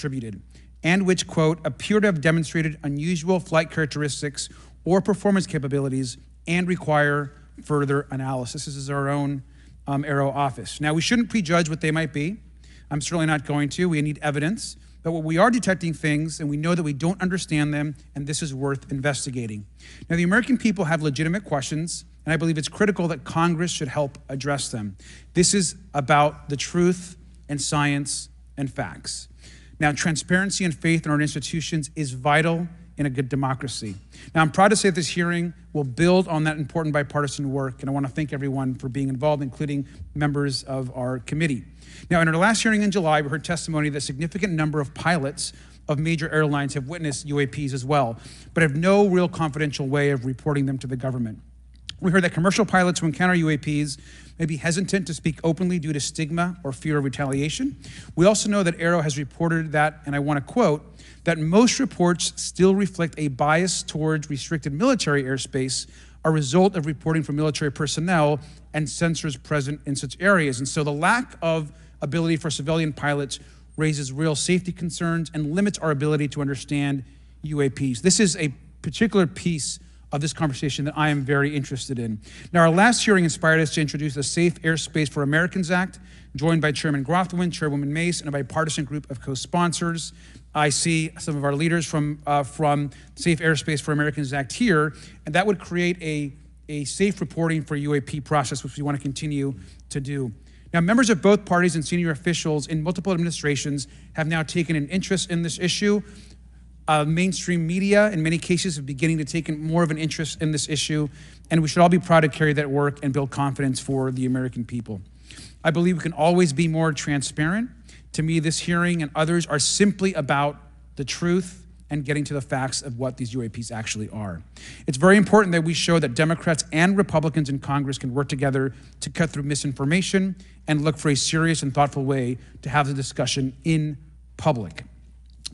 attributed, and which, quote, appear to have demonstrated unusual flight characteristics or performance capabilities and require further analysis. This is our own Aero office. Now, we shouldn't prejudge what they might be. I'm certainly not going to. We need evidence. But what we are detecting things, and we know that we don't understand them, and this is worth investigating. Now, the American people have legitimate questions, and I believe it's critical that Congress should help address them. This is about the truth and science and facts. Now, transparency and faith in our institutions is vital in a good democracy. Now, I'm proud to say that this hearing will build on that important bipartisan work, and I want to thank everyone for being involved, including members of our committee. Now, in our last hearing in July, we heard testimony that a significant number of pilots of major airlines have witnessed UAPs as well, but have no real confidential way of reporting them to the government. We heard that commercial pilots who encounter UAPs may be hesitant to speak openly due to stigma or fear of retaliation. We also know that Aero has reported that, and I want to quote, that most reports still reflect a bias towards restricted military airspace, a result of reporting from military personnel and sensors present in such areas. And so the lack of ability for civilian pilots raises real safety concerns and limits our ability to understand UAPs. This is a particular piece of this conversation that I am very interested in. Now, our last hearing inspired us to introduce the Safe Airspace for Americans Act, joined by Chairman Grothwin, Chairwoman Mace, and a bipartisan group of co-sponsors. I see some of our leaders from Safe Airspace for Americans Act here, and that would create a safe reporting for UAP process, which we want to continue to do. Now, members of both parties and senior officials in multiple administrations have now taken an interest in this issue. Mainstream media, in many cases, are beginning to take more of an interest in this issue, and we should all be proud to carry that work and build confidence for the American people. I believe we can always be more transparent. To me, this hearing and others are simply about the truth and getting to the facts of what these UAPs actually are. It's very important that we show that Democrats and Republicans in Congress can work together to cut through misinformation and look for a serious and thoughtful way to have the discussion in public.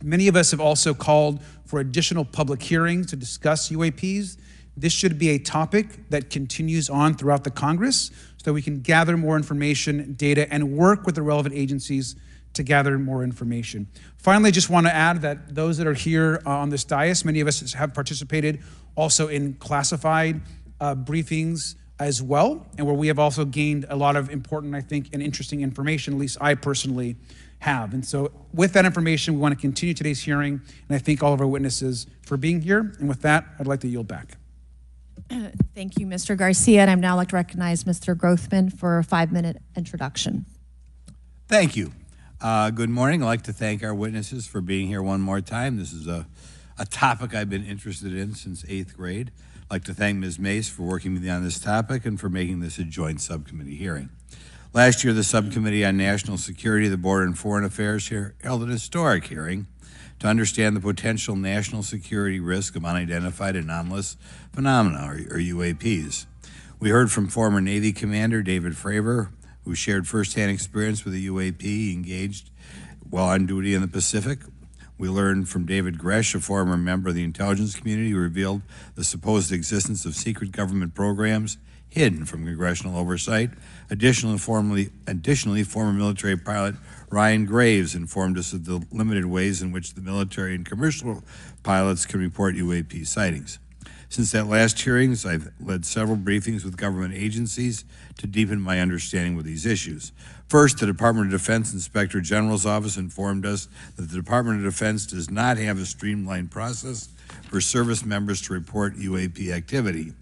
Many of us have also called for additional public hearings to discuss UAPs. This should be a topic that continues on throughout the Congress so that we can gather more information, data, and work with the relevant agencies to gather more information. Finally, I just want to add that those that are here on this dais, many of us have participated also in classified briefings as well, and where we have also gained a lot of important, I think, and interesting information, at least I personally have. And so with that information, we want to continue today's hearing, and I thank all of our witnesses for being here. And with that, I'd like to yield back. Thank you, Mr. Garcia, and I'd now like to recognize Mr. Grothman for a 5-minute introduction. Thank you. Good morning. I'd like to thank our witnesses for being here one more time. This is a topic I've been interested in since 8th grade. I'd like to thank Ms. Mace for working with me on this topic and for making this a joint subcommittee hearing. Last year, the Subcommittee on National Security, the Border and Foreign Affairs held an historic hearing to understand the potential national security risk of unidentified anomalous phenomena, or UAPs. We heard from former Navy Commander David Fravor, who shared firsthand experience with a UAP he engaged while on duty in the Pacific. We learned from David Gresh, a former member of the intelligence community, who revealed the supposed existence of secret government programs hidden from congressional oversight. Additionally, former military pilot Ryan Graves informed us of the limited ways in which the military and commercial pilots can report UAP sightings. Since that last hearings, I've led several briefings with government agencies to deepen my understanding with these issues. First, the Department of Defense Inspector General's Office informed us that the Department of Defense does not have a streamlined process for service members to report UAP activity.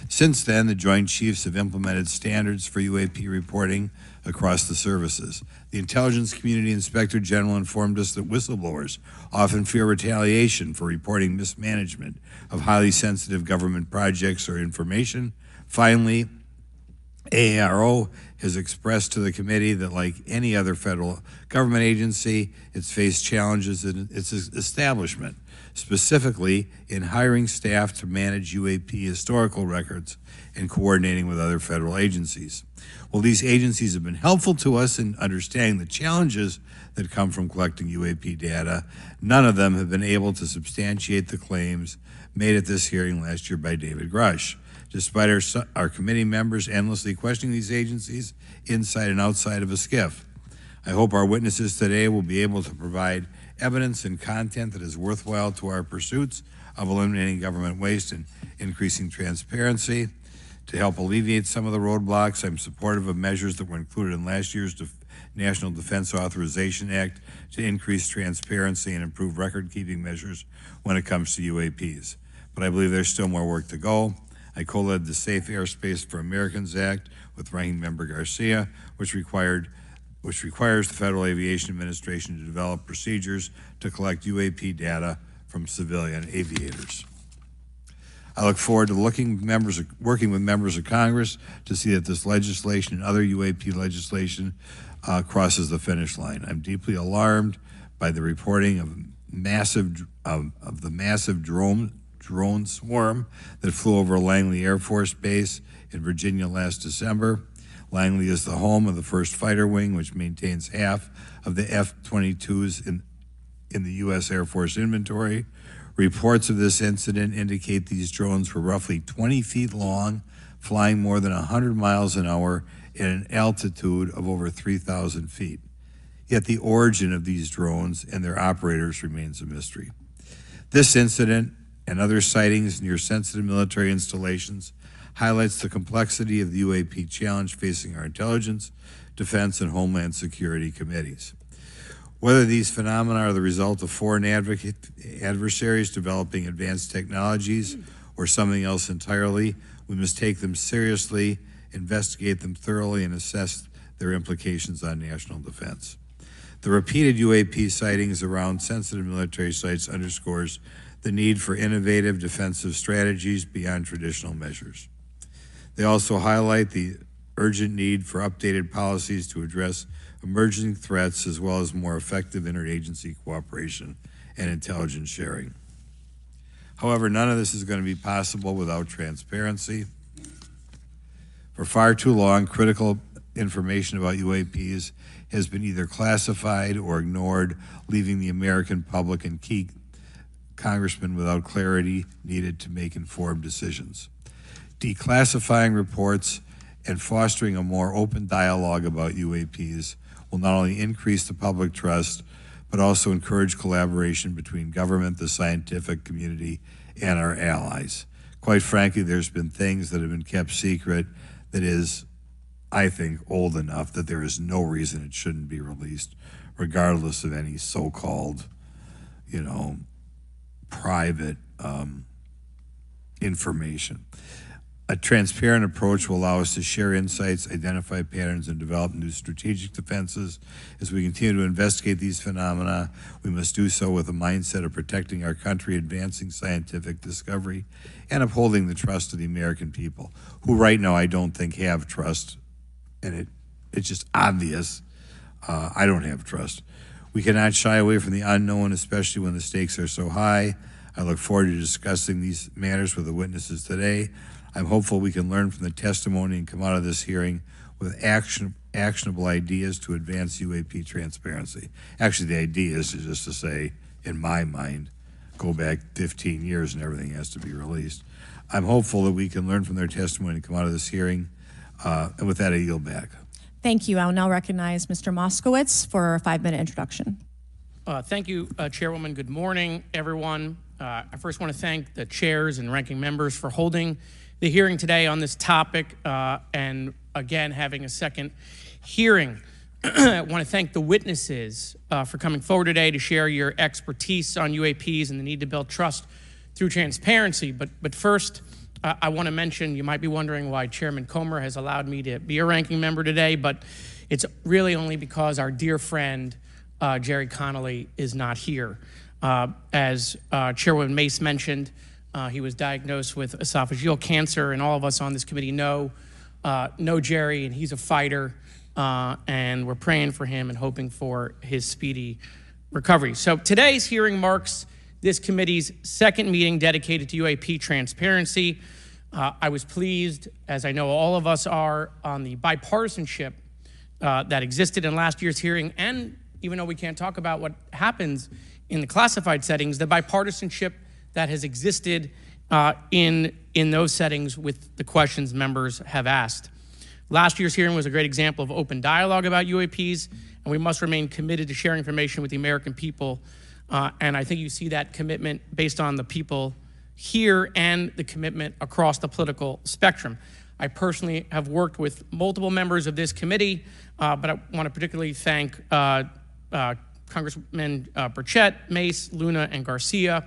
Since then, the Joint Chiefs have implemented standards for UAP reporting across the services. The Intelligence Community Inspector General informed us that whistleblowers often fear retaliation for reporting mismanagement of highly sensitive government projects or information. Finally, AARO has expressed to the committee that, like any other federal government agency, it's faced challenges in its establishment, specifically in hiring staff to manage UAP historical records and coordinating with other federal agencies. While these agencies have been helpful to us in understanding the challenges that come from collecting UAP data, none of them have been able to substantiate the claims made at this hearing last year by David Grush. Despite our committee members endlessly questioning these agencies inside and outside of a SCIF. I hope our witnesses today will be able to provide evidence and content that is worthwhile to our pursuits of eliminating government waste and increasing transparency. To help alleviate some of the roadblocks, I'm supportive of measures that were included in last year's National Defense Authorization Act to increase transparency and improve record-keeping measures when it comes to UAPs. But I believe there's still more work to go. I co-led the Safe Airspace for Americans Act with Ranking Member Garcia, which requires the Federal Aviation Administration to develop procedures to collect UAP data from civilian aviators. I look forward to working with members of Congress to see that this legislation and other UAP legislation crosses the finish line. I'm deeply alarmed by the reporting of the massive drone swarm that flew over Langley Air Force Base in Virginia last December. Langley is the home of the 1st Fighter Wing, which maintains half of the F-22s in the U.S. Air Force inventory. Reports of this incident indicate these drones were roughly 20 feet long, flying more than 100 miles an hour at an altitude of over 3,000 feet. Yet the origin of these drones and their operators remains a mystery. This incident and other sightings near sensitive military installations highlights the complexity of the UAP challenge facing our intelligence, defense, and homeland security committees. Whether these phenomena are the result of foreign adversaries developing advanced technologies or something else entirely, we must take them seriously, investigate them thoroughly, and assess their implications on national defense. The repeated UAP sightings around sensitive military sites underscores the need for innovative defensive strategies beyond traditional measures. They also highlight the urgent need for updated policies to address emerging threats as well as more effective interagency cooperation and intelligence sharing. However, none of this is going to be possible without transparency. For far too long, critical information about UAPs has been either classified or ignored, leaving the American public and key congressmen without clarity needed to make informed decisions. Declassifying reports and fostering a more open dialogue about UAPs will not only increase the public trust, but also encourage collaboration between government, the scientific community, and our allies. Quite frankly, there's been things that have been kept secret that is, I think, old enough that there is no reason it shouldn't be released, regardless of any so-called, private information. A transparent approach will allow us to share insights, identify patterns, and develop new strategic defenses. As we continue to investigate these phenomena, we must do so with a mindset of protecting our country, advancing scientific discovery, and upholding the trust of the American people, who right now I don't think have trust, and it's just obvious I don't have trust. We cannot shy away from the unknown, especially when the stakes are so high. I look forward to discussing these matters with the witnesses today. I'm hopeful we can learn from the testimony and come out of this hearing with actionable ideas to advance UAP transparency. Actually, the idea is just to say, in my mind, go back 15 years and everything has to be released. I'm hopeful that we can learn from their testimony and come out of this hearing. And with that, I yield back. Thank you. I'll now recognize Mr. Moskowitz for a 5-minute introduction. Thank you, Chairwoman. Good morning, everyone. I first want to thank the chairs and ranking members for holding the hearing today on this topic and, again, having a second hearing. I want to thank the witnesses for coming forward today to share your expertise on UAPs and the need to build trust through transparency. But first, I want to mention, you might be wondering why Chairman Comer has allowed me to be a ranking member today, but it's really only because our dear friend, Jerry Connolly, is not here. As Chairwoman Mace mentioned, he was diagnosed with esophageal cancer, and all of us on this committee know Jerry, and he's a fighter, and we're praying for him and hoping for his speedy recovery. So today's hearing marks this committee's second meeting dedicated to UAP transparency. I was pleased, as I know all of us are, on the bipartisanship that existed in last year's hearing, and even though we can't talk about what happens in the classified settings, the bipartisanship that has existed in those settings with the questions members have asked. Last year's hearing was a great example of open dialogue about UAPs, and we must remain committed to sharing information with the American people And I think you see that commitment based on the people here and the commitment across the political spectrum. I personally have worked with multiple members of this committee, but I want to particularly thank Congressman Burchett, Mace, Luna, and Garcia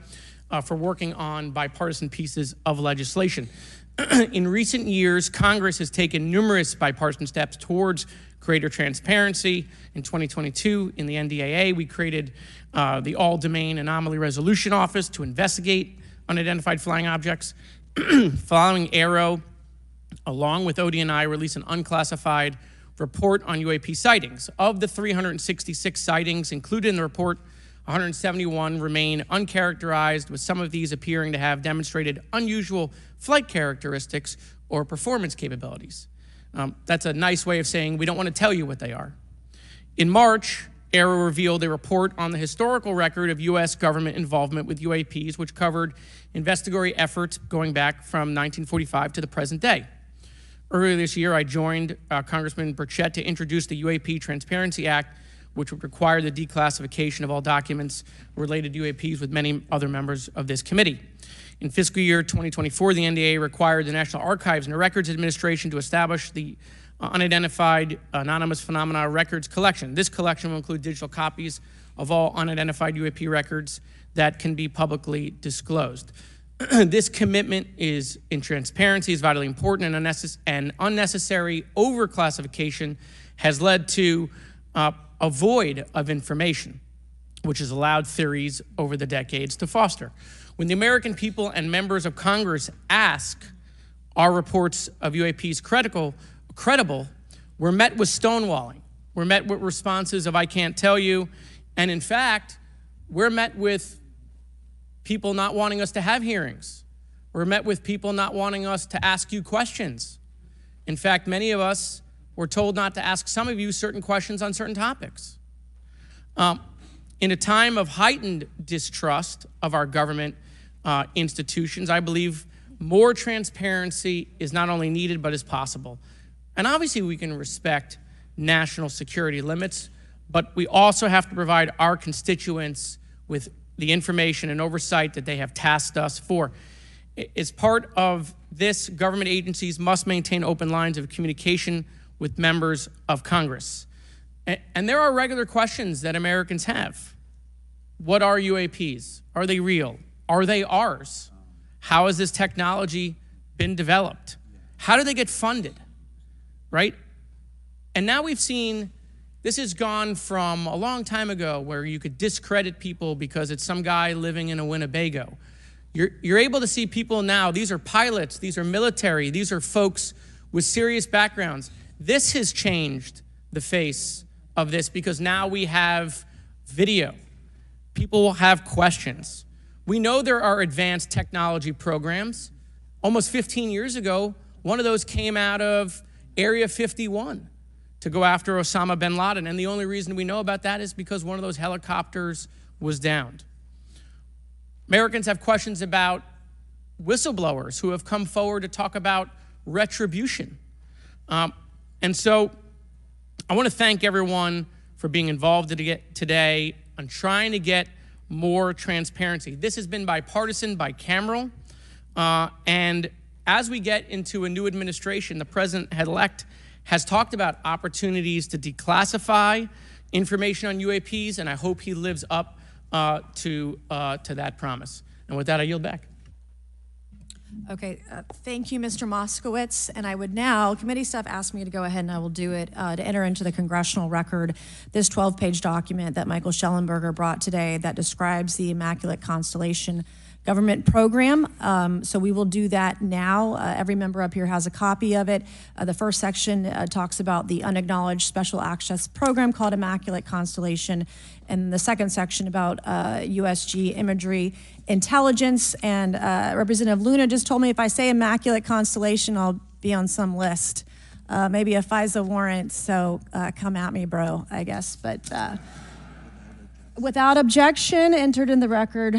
for working on bipartisan pieces of legislation. In recent years, Congress has taken numerous bipartisan steps towards greater transparency. In 2022, in the NDAA, we created the All-Domain Anomaly Resolution Office to investigate unidentified flying objects. Following AARO, along with ODNI, released an unclassified report on UAP sightings. Of the 366 sightings included in the report, 171 remain uncharacterized, with some of these appearing to have demonstrated unusual flight characteristics or performance capabilities. That's a nice way of saying we don't want to tell you what they are. In March, AARO revealed a report on the historical record of U.S. government involvement with UAPs, which covered investigatory efforts going back from 1945 to the present day. Earlier this year, I joined Congressman Burchett to introduce the UAP Transparency Act, which would require the declassification of all documents related to UAPs with many other members of this committee. In fiscal year 2024, the NDAA required the National Archives and Records Administration to establish the Unidentified Anomalous Phenomena Records Collection. This collection will include digital copies of all unidentified UAP records that can be publicly disclosed. This commitment in transparency is vitally important, and unnecessary overclassification has led to a void of information, which has allowed theories over the decades to foster. When the American people and members of Congress ask, are reports of UAPs credible, we're met with stonewalling. We're met with responses of, I can't tell you. And in fact, we're met with people not wanting us to have hearings. We're met with people not wanting us to ask you questions. In fact, many of us were told not to ask some of you certain questions on certain topics. In a time of heightened distrust of our government institutions, I believe more transparency is not only needed, but is possible. And obviously we can respect national security limits, but we also have to provide our constituents with the information and oversight that they have tasked us for. As part of this, government agencies must maintain open lines of communication with members of Congress. And there are regular questions that Americans have. What are UAPs? Are they real? Are they ours? How has this technology been developed? How do they get funded, right? And now we've seen, this has gone from a long time ago where you could discredit people because it's some guy living in a Winnebago. You're able to see people now, these are pilots, these are military, these are folks with serious backgrounds. This has changed the face of this because now we have video. People will have questions. We know there are advanced technology programs. Almost 15 years ago, one of those came out of Area 51 to go after Osama bin Laden. And the only reason we know about that is because one of those helicopters was downed. Americans have questions about whistleblowers who have come forward to talk about retribution. And so I want to thank everyone for being involved today on trying to get more transparency. This has been bipartisan, bicameral, and as we get into a new administration, the president-elect has talked about opportunities to declassify information on UAPs, and I hope he lives up to that promise. And with that, I yield back. Okay, thank you, Mr. Moskowitz. And I would now, committee staff asked me to go ahead and I will do it, to enter into the congressional record this 12-page document that Michael Schellenberger brought today that describes the Immaculate Constellation government program. So we will do that now. Every member up here has a copy of it. The first section talks about the unacknowledged special access program called Immaculate Constellation, and the second section about USG imagery intelligence. And Representative Luna just told me if I say Immaculate Constellation, I'll be on some list, maybe a FISA warrant. So come at me, bro, I guess. But without objection, entered in the record.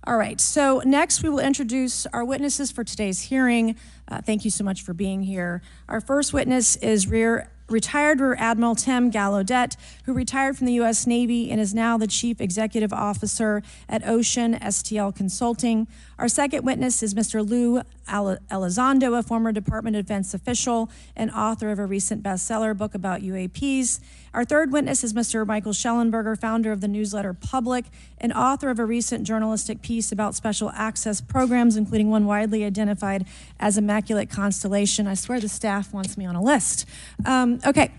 All right, so next we will introduce our witnesses for today's hearing. Thank you so much for being here. Our first witness is Rear retired Rear Admiral Tim Gallaudet, who retired from the U.S. Navy and is now the Chief Executive Officer at Ocean STL Consulting. Our second witness is Mr. Lou Elizondo, a former Department of Defense official and author of a recent bestseller book about UAPs. Our third witness is Mr. Michael Schellenberger, founder of the newsletter Public and author of a recent journalistic piece about special access programs, including one widely identified as Immaculate Constellation. I swear the staff wants me on a list. Okay.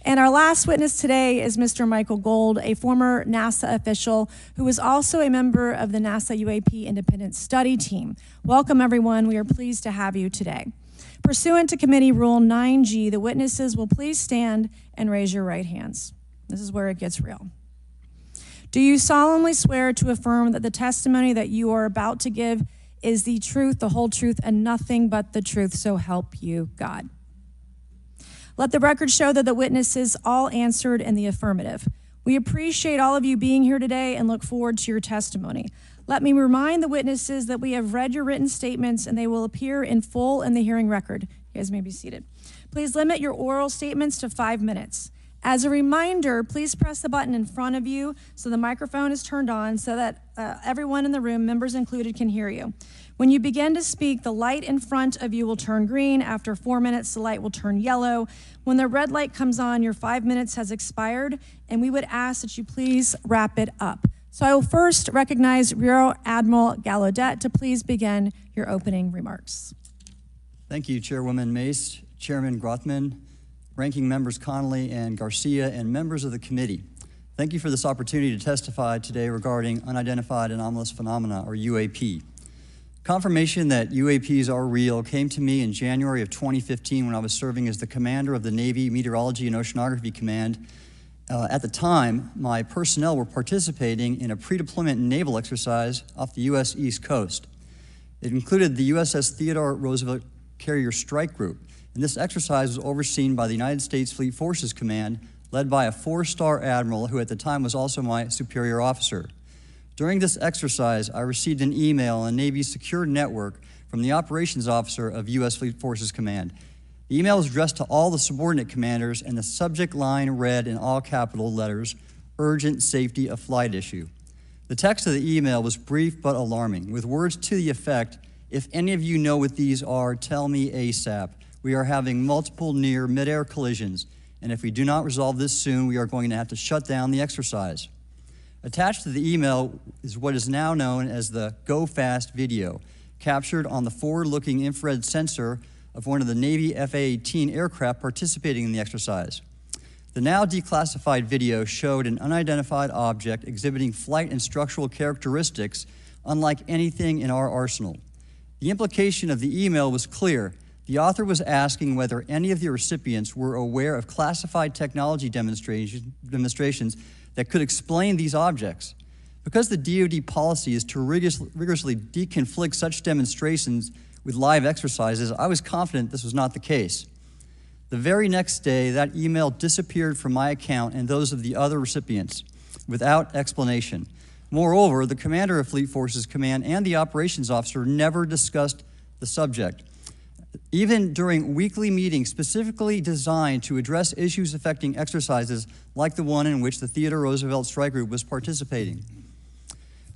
And our last witness today is Mr. Michael Gold, a former NASA official who is also a member of the NASA UAP Independent Study Team. Welcome, everyone. We are pleased to have you today. Pursuant to Committee Rule 9G, the witnesses will please stand and raise your right hands. This is where it gets real. Do you solemnly swear to affirm that the testimony that you are about to give is the truth, the whole truth, and nothing but the truth, so help you God? Let the record show that the witnesses all answered in the affirmative. We appreciate all of you being here today and look forward to your testimony. Let me remind the witnesses that we have read your written statements and they will appear in full in the hearing record. You guys may be seated. Please limit your oral statements to 5 minutes. As a reminder, please press the button in front of you so the microphone is turned on so that everyone in the room, members included, can hear you. When you begin to speak, the light in front of you will turn green. After 4 minutes, the light will turn yellow. When the red light comes on, your 5 minutes has expired, and we would ask that you please wrap it up. So I will first recognize Rear Admiral Gallaudet to please begin your opening remarks. Thank you, Chairwoman Mace, Chairman Grothman, Ranking Members Connolly and Garcia, and members of the committee. Thank you for this opportunity to testify today regarding Unidentified Anomalous Phenomena, or UAP. Confirmation that UAPs are real came to me in January of 2015 when I was serving as the commander of the Navy Meteorology and Oceanography Command. At the time, my personnel were participating in a pre-deployment naval exercise off the U.S. East Coast. It included the USS Theodore Roosevelt Carrier Strike Group, and this exercise was overseen by the United States Fleet Forces Command, led by a 4-star admiral who at the time was also my superior officer. During this exercise, I received an email on the Navy's secure network from the operations officer of U.S. Fleet Forces Command. The email was addressed to all the subordinate commanders, and the subject line read in all capital letters, "Urgent Safety of Flight Issue." The text of the email was brief but alarming, with words to the effect, "If any of you know what these are, tell me ASAP. We are having multiple near mid-air collisions, and if we do not resolve this soon, we are going to have to shut down the exercise." Attached to the email is what is now known as the Go Fast video, captured on the forward-looking infrared sensor of one of the Navy F-A-18 aircraft participating in the exercise. The now declassified video showed an unidentified object exhibiting flight and structural characteristics unlike anything in our arsenal. The implication of the email was clear. The author was asking whether any of the recipients were aware of classified technology demonstrations that could explain these objects. Because the DoD policy is to rigorously deconflict such demonstrations with live exercises, I was confident this was not the case. The very next day, that email disappeared from my account and those of the other recipients without explanation. Moreover, the commander of Fleet Forces Command and the operations officer never discussed the subject. Even during weekly meetings specifically designed to address issues affecting exercises like the one in which the Theodore Roosevelt Strike Group was participating.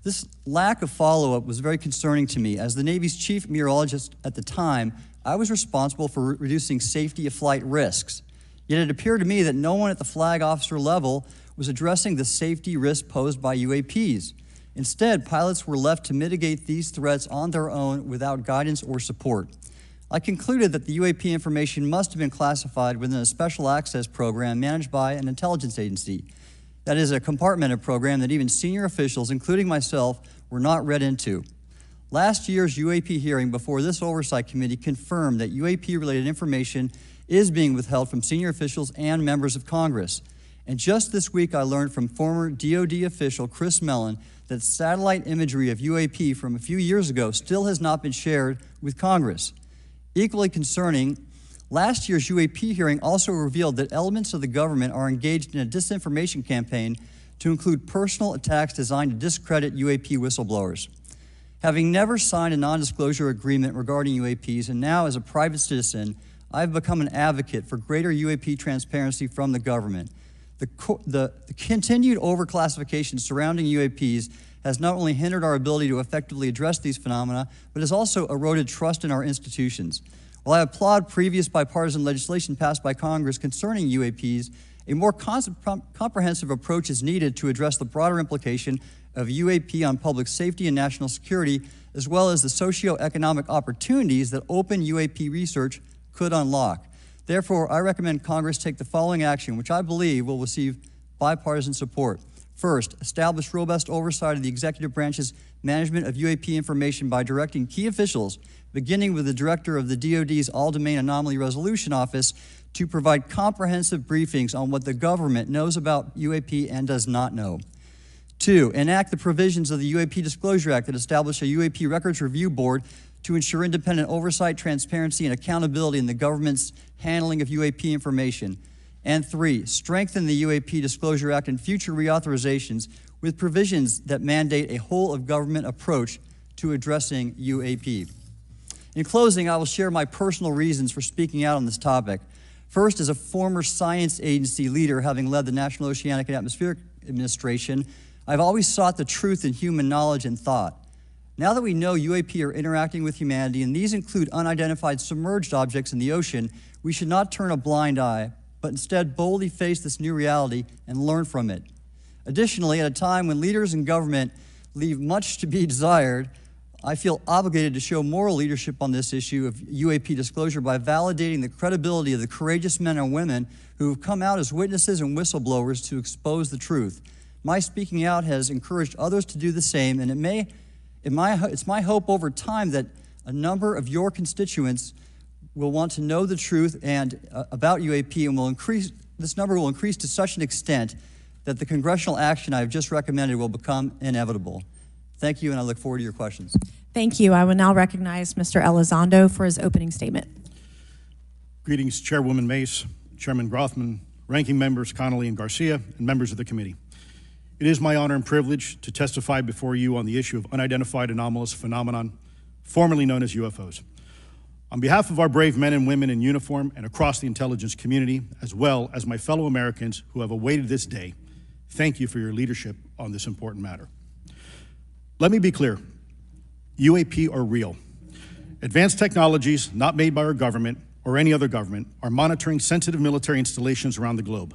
This lack of follow-up was very concerning to me. As the Navy's chief meteorologist at the time, I was responsible for reducing safety of flight risks. Yet it appeared to me that no one at the flag officer level was addressing the safety risk posed by UAPs. Instead, pilots were left to mitigate these threats on their own without guidance or support. I concluded that the UAP information must have been classified within a special access program managed by an intelligence agency. That is a compartmented program that even senior officials, including myself, were not read into. Last year's UAP hearing before this Oversight Committee confirmed that UAP-related information is being withheld from senior officials and members of Congress. And just this week, I learned from former DoD official Chris Mellon that satellite imagery of UAP from a few years ago still has not been shared with Congress. Equally concerning, last year's UAP hearing also revealed that elements of the government are engaged in a disinformation campaign to include personal attacks designed to discredit UAP whistleblowers. Having never signed a non-disclosure agreement regarding UAPs, and now as a private citizen, I've become an advocate for greater UAP transparency from the government. The continued overclassification surrounding UAPs has not only hindered our ability to effectively address these phenomena, but has also eroded trust in our institutions. While I applaud previous bipartisan legislation passed by Congress concerning UAPs, a more comprehensive approach is needed to address the broader implication of UAP on public safety and national security, as well as the socioeconomic opportunities that open UAP research could unlock. Therefore, I recommend Congress take the following action, which I believe will receive bipartisan support. First, establish robust oversight of the executive branch's management of UAP information by directing key officials, beginning with the director of the DoD's All-Domain Anomaly Resolution Office, to provide comprehensive briefings on what the government knows about UAP and does not know. Two, enact the provisions of the UAP Disclosure Act that establish a UAP Records Review Board to ensure independent oversight, transparency, and accountability in the government's handling of UAP information. And three, strengthen the UAP Disclosure Act and future reauthorizations with provisions that mandate a whole-of-government approach to addressing UAP. In closing, I will share my personal reasons for speaking out on this topic. First, as a former science agency leader, having led the National Oceanic and Atmospheric Administration, I've always sought the truth in human knowledge and thought. Now that we know UAP are interacting with humanity, and these include unidentified submerged objects in the ocean, we should not turn a blind eye, but instead boldly face this new reality and learn from it. Additionally, at a time when leaders in government leave much to be desired, I feel obligated to show moral leadership on this issue of UAP disclosure by validating the credibility of the courageous men and women who have come out as witnesses and whistleblowers to expose the truth. My speaking out has encouraged others to do the same, and it's my hope over time that a number of your constituents will want to know the truth and about UAP, and this number will increase to such an extent that the congressional action I have just recommended will become inevitable. Thank you, and I look forward to your questions. Thank you. I will now recognize Mr. Elizondo for his opening statement. Greetings, Chairwoman Mace, Chairman Grothman, Ranking Members Connolly and Garcia, and members of the committee. It is my honor and privilege to testify before you on the issue of unidentified anomalous phenomenon, formerly known as UFOs. On behalf of our brave men and women in uniform and across the intelligence community, as well as my fellow Americans who have awaited this day, thank you for your leadership on this important matter. Let me be clear, UAP are real. Advanced technologies not made by our government or any other government are monitoring sensitive military installations around the globe.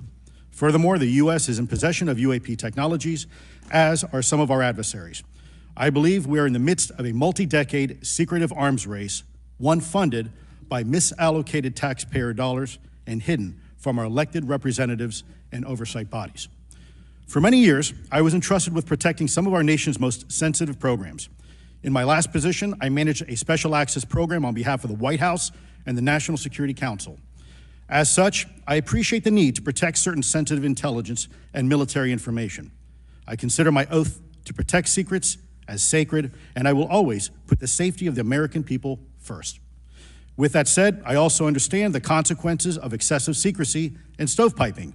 Furthermore, the U.S. is in possession of UAP technologies, as are some of our adversaries. I believe we are in the midst of a multi-decade secretive arms race, one funded by misallocated taxpayer dollars and hidden from our elected representatives and oversight bodies. For many years, I was entrusted with protecting some of our nation's most sensitive programs. In my last position, I managed a special access program on behalf of the White House and the National Security Council. As such, I appreciate the need to protect certain sensitive intelligence and military information. I consider my oath to protect secrets as sacred, and I will always put the safety of the American people first. With that said, I also understand the consequences of excessive secrecy and stovepiping.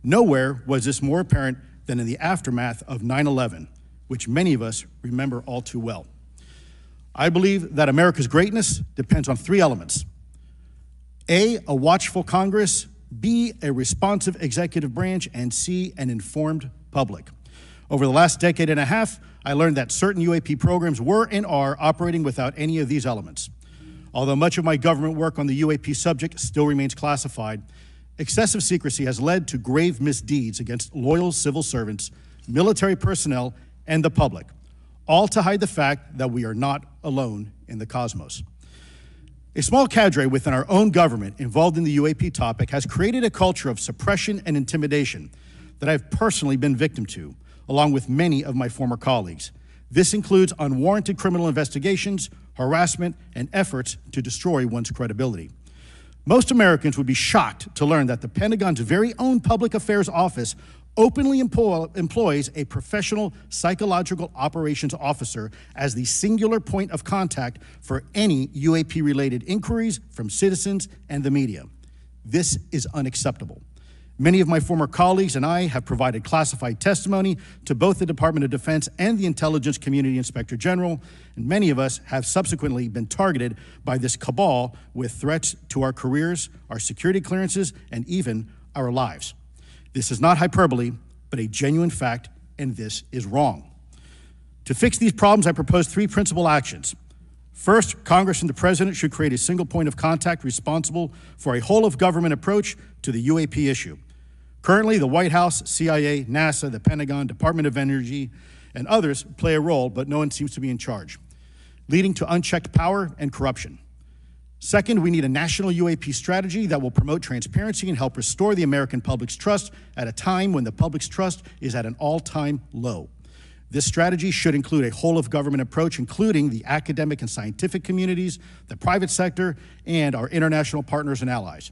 Nowhere was this more apparent than in the aftermath of 9/11, which many of us remember all too well. I believe that America's greatness depends on three elements: A, a watchful Congress, B, a responsive executive branch, and C, an informed public. Over the last decade and a half, I learned that certain UAP programs were and are operating without any of these elements. Although much of my government work on the UAP subject still remains classified, excessive secrecy has led to grave misdeeds against loyal civil servants, military personnel, and the public, all to hide the fact that we are not alone in the cosmos. A small cadre within our own government involved in the UAP topic has created a culture of suppression and intimidation that I've personally been victim to, along with many of my former colleagues. This includes unwarranted criminal investigations, harassment, and efforts to destroy one's credibility. Most Americans would be shocked to learn that the Pentagon's very own Public Affairs Office openly employs a professional psychological operations officer as the singular point of contact for any UAP-related inquiries from citizens and the media. This is unacceptable. Many of my former colleagues and I have provided classified testimony to both the Department of Defense and the Intelligence Community Inspector General, and many of us have subsequently been targeted by this cabal with threats to our careers, our security clearances, and even our lives. This is not hyperbole, but a genuine fact, and this is wrong. To fix these problems, I propose 3 principal actions. First, Congress and the President should create a single point of contact responsible for a whole-of-government approach to the UAP issue. Currently, the White House, CIA, NASA, the Pentagon, Department of Energy, and others play a role, but no one seems to be in charge, leading to unchecked power and corruption. Second, we need a national UAP strategy that will promote transparency and help restore the American public's trust at a time when the public's trust is at an all-time low. This strategy should include a whole-of-government approach, including the academic and scientific communities, the private sector, and our international partners and allies.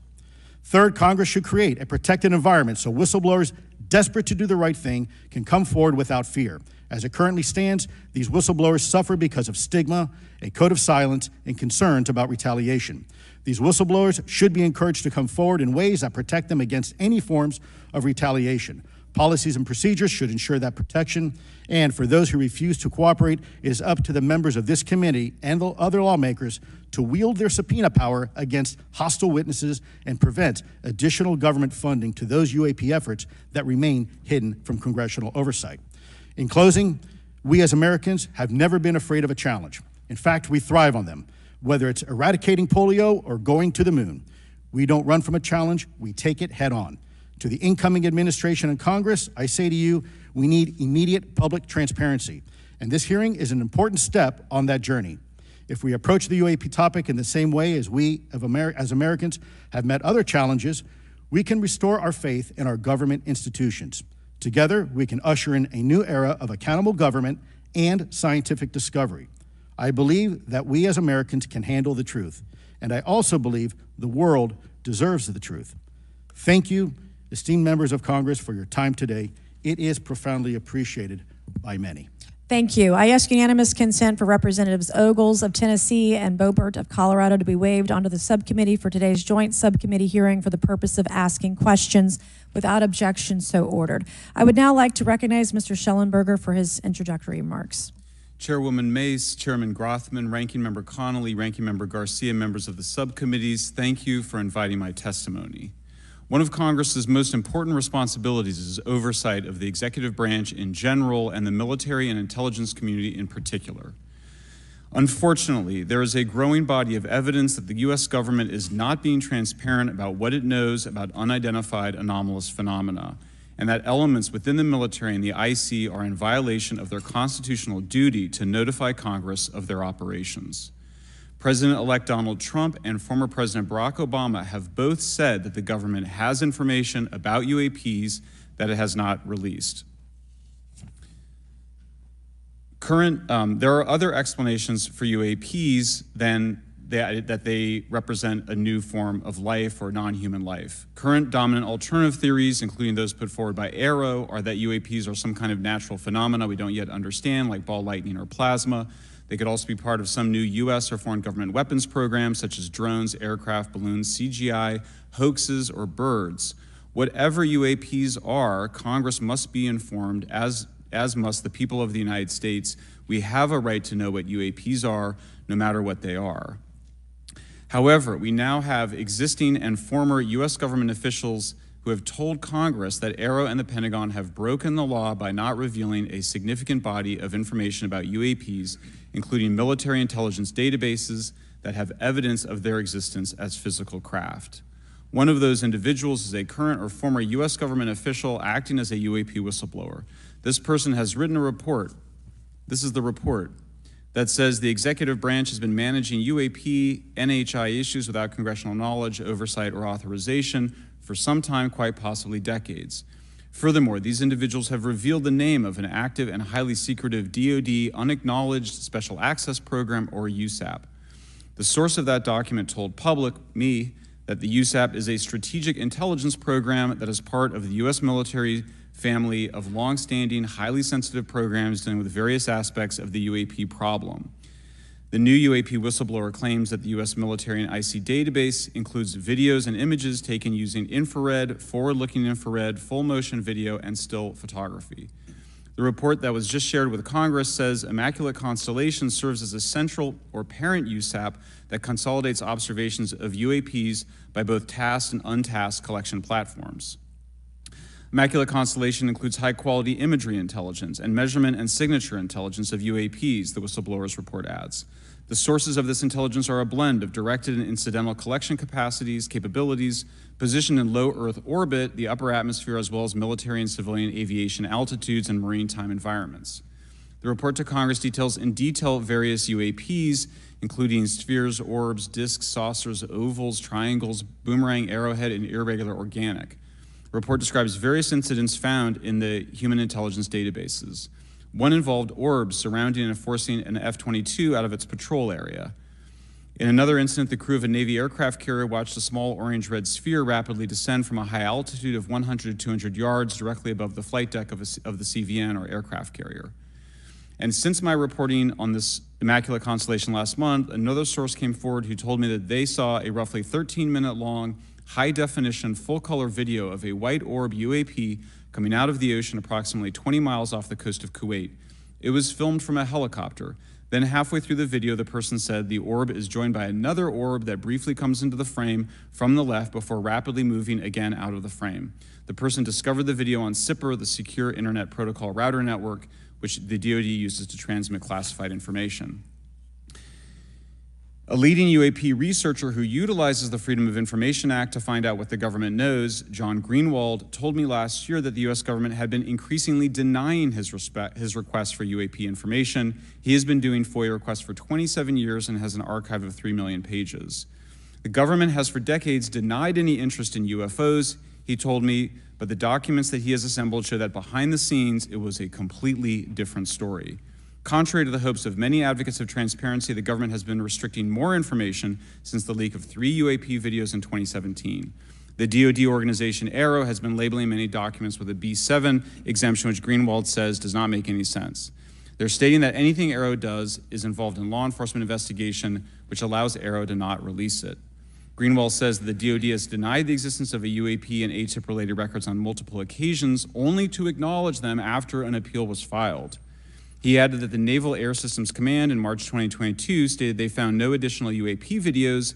Third, Congress should create a protected environment so whistleblowers desperate to do the right thing can come forward without fear. As it currently stands, these whistleblowers suffer because of stigma, a code of silence, and concerns about retaliation. These whistleblowers should be encouraged to come forward in ways that protect them against any forms of retaliation. Policies and procedures should ensure that protection, and for those who refuse to cooperate, it is up to the members of this committee and the other lawmakers to wield their subpoena power against hostile witnesses and prevent additional government funding to those UAP efforts that remain hidden from congressional oversight. In closing, we as Americans have never been afraid of a challenge. In fact, we thrive on them, whether it's eradicating polio or going to the moon. We don't run from a challenge, we take it head on. To the incoming administration and Congress, I say to you, we need immediate public transparency, and this hearing is an important step on that journey. If we approach the UAP topic in the same way as we as Americans have met other challenges, we can restore our faith in our government institutions. Together, we can usher in a new era of accountable government and scientific discovery. I believe that we as Americans can handle the truth, and I also believe the world deserves the truth. Thank you, esteemed members of Congress, for your time today. It is profoundly appreciated by many. Thank you. I ask unanimous consent for Representatives Ogles of Tennessee and Boebert of Colorado to be waived onto the subcommittee for today's joint subcommittee hearing for the purpose of asking questions. Without objection, so ordered. I would now like to recognize Mr. Schellenberger for his introductory remarks. Chairwoman Mace, Chairman Grothman, Ranking Member Connolly, Ranking Member Garcia, members of the subcommittees, thank you for inviting my testimony. One of Congress's most important responsibilities is oversight of the executive branch in general and the military and intelligence community in particular. Unfortunately, there is a growing body of evidence that the U.S. government is not being transparent about what it knows about unidentified anomalous phenomena, and that elements within the military and the IC are in violation of their constitutional duty to notify Congress of their operations. President-elect Donald Trump and former President Barack Obama have both said that the government has information about UAPs that it has not released. There are other explanations for UAPs than that they represent a new form of life or non-human life. Current dominant alternative theories, including those put forward by AARO, are that UAPs are some kind of natural phenomena we don't yet understand, like ball lightning or plasma. They could also be part of some new U.S. or foreign government weapons programs, such as drones, aircraft, balloons, CGI, hoaxes, or birds. Whatever UAPs are, Congress must be informed, as must the people of the United States. We have a right to know what UAPs are, no matter what they are. However, we now have existing and former U.S. government officials who have told Congress that AARO and the Pentagon have broken the law by not revealing a significant body of information about UAPs, including military intelligence databases that have evidence of their existence as physical craft. One of those individuals is a current or former U.S. government official acting as a UAP whistleblower. This person has written a report. This is the report that says the executive branch has been managing UAP, NHI issues without congressional knowledge, oversight, or authorization for some time, quite possibly decades. Furthermore, these individuals have revealed the name of an active and highly secretive DoD unacknowledged special access program, or USAP. The source of that document told me, that the USAP is a strategic intelligence program that is part of the U.S. military family of long-standing, highly sensitive programs dealing with various aspects of the UAP problem. The new UAP whistleblower claims that the U.S. military and IC database includes videos and images taken using infrared, forward-looking infrared, full-motion video, and still photography. The report that was just shared with Congress says Immaculate Constellation serves as a central or parent USAP that consolidates observations of UAPs by both tasked and untasked collection platforms. Immaculate Constellation includes high-quality imagery intelligence and measurement and signature intelligence of UAPs, the whistleblower's report adds. The sources of this intelligence are a blend of directed and incidental collection capabilities, positioned in low Earth orbit, the upper atmosphere, as well as military and civilian aviation altitudes and maritime environments. The report to Congress details in detail various UAPs, including spheres, orbs, disks, saucers, ovals, triangles, boomerang, arrowhead, and irregular organic. The report describes various incidents found in the human intelligence databases. One involved orbs surrounding and forcing an F-22 out of its patrol area. In another incident, the crew of a Navy aircraft carrier watched a small orange-red sphere rapidly descend from a high altitude of 100 to 200 yards directly above the flight deck of the CVN, or aircraft carrier. And since my reporting on this Immaculate Constellation last month, another source came forward who told me that they saw a roughly 13-minute-long, high-definition, full-color video of a white orb UAP coming out of the ocean approximately 20 miles off the coast of Kuwait. It was filmed from a helicopter. Then halfway through the video, the person said the orb is joined by another orb that briefly comes into the frame from the left before rapidly moving again out of the frame. The person discovered the video on SIPR, the Secure Internet Protocol Router Network, which the DoD uses to transmit classified information. A leading UAP researcher who utilizes the Freedom of Information Act to find out what the government knows, John Greenwald, told me last year that the US government had been increasingly denying his requests for UAP information. He has been doing FOIA requests for 27 years and has an archive of 3 million pages. The government has for decades denied any interest in UFOs, he told me, but the documents that he has assembled show that behind the scenes, it was a completely different story. Contrary to the hopes of many advocates of transparency, the government has been restricting more information since the leak of 3 UAP videos in 2017. The DoD organization AARO has been labeling many documents with a B7 exemption, which Greenwald says does not make any sense. They're stating that anything AARO does is involved in law enforcement investigation, which allows AARO to not release it. Greenwald says that the DoD has denied the existence of a UAP and ATIP-related records on multiple occasions, only to acknowledge them after an appeal was filed. He added that the Naval Air Systems Command in March 2022 stated they found no additional UAP videos.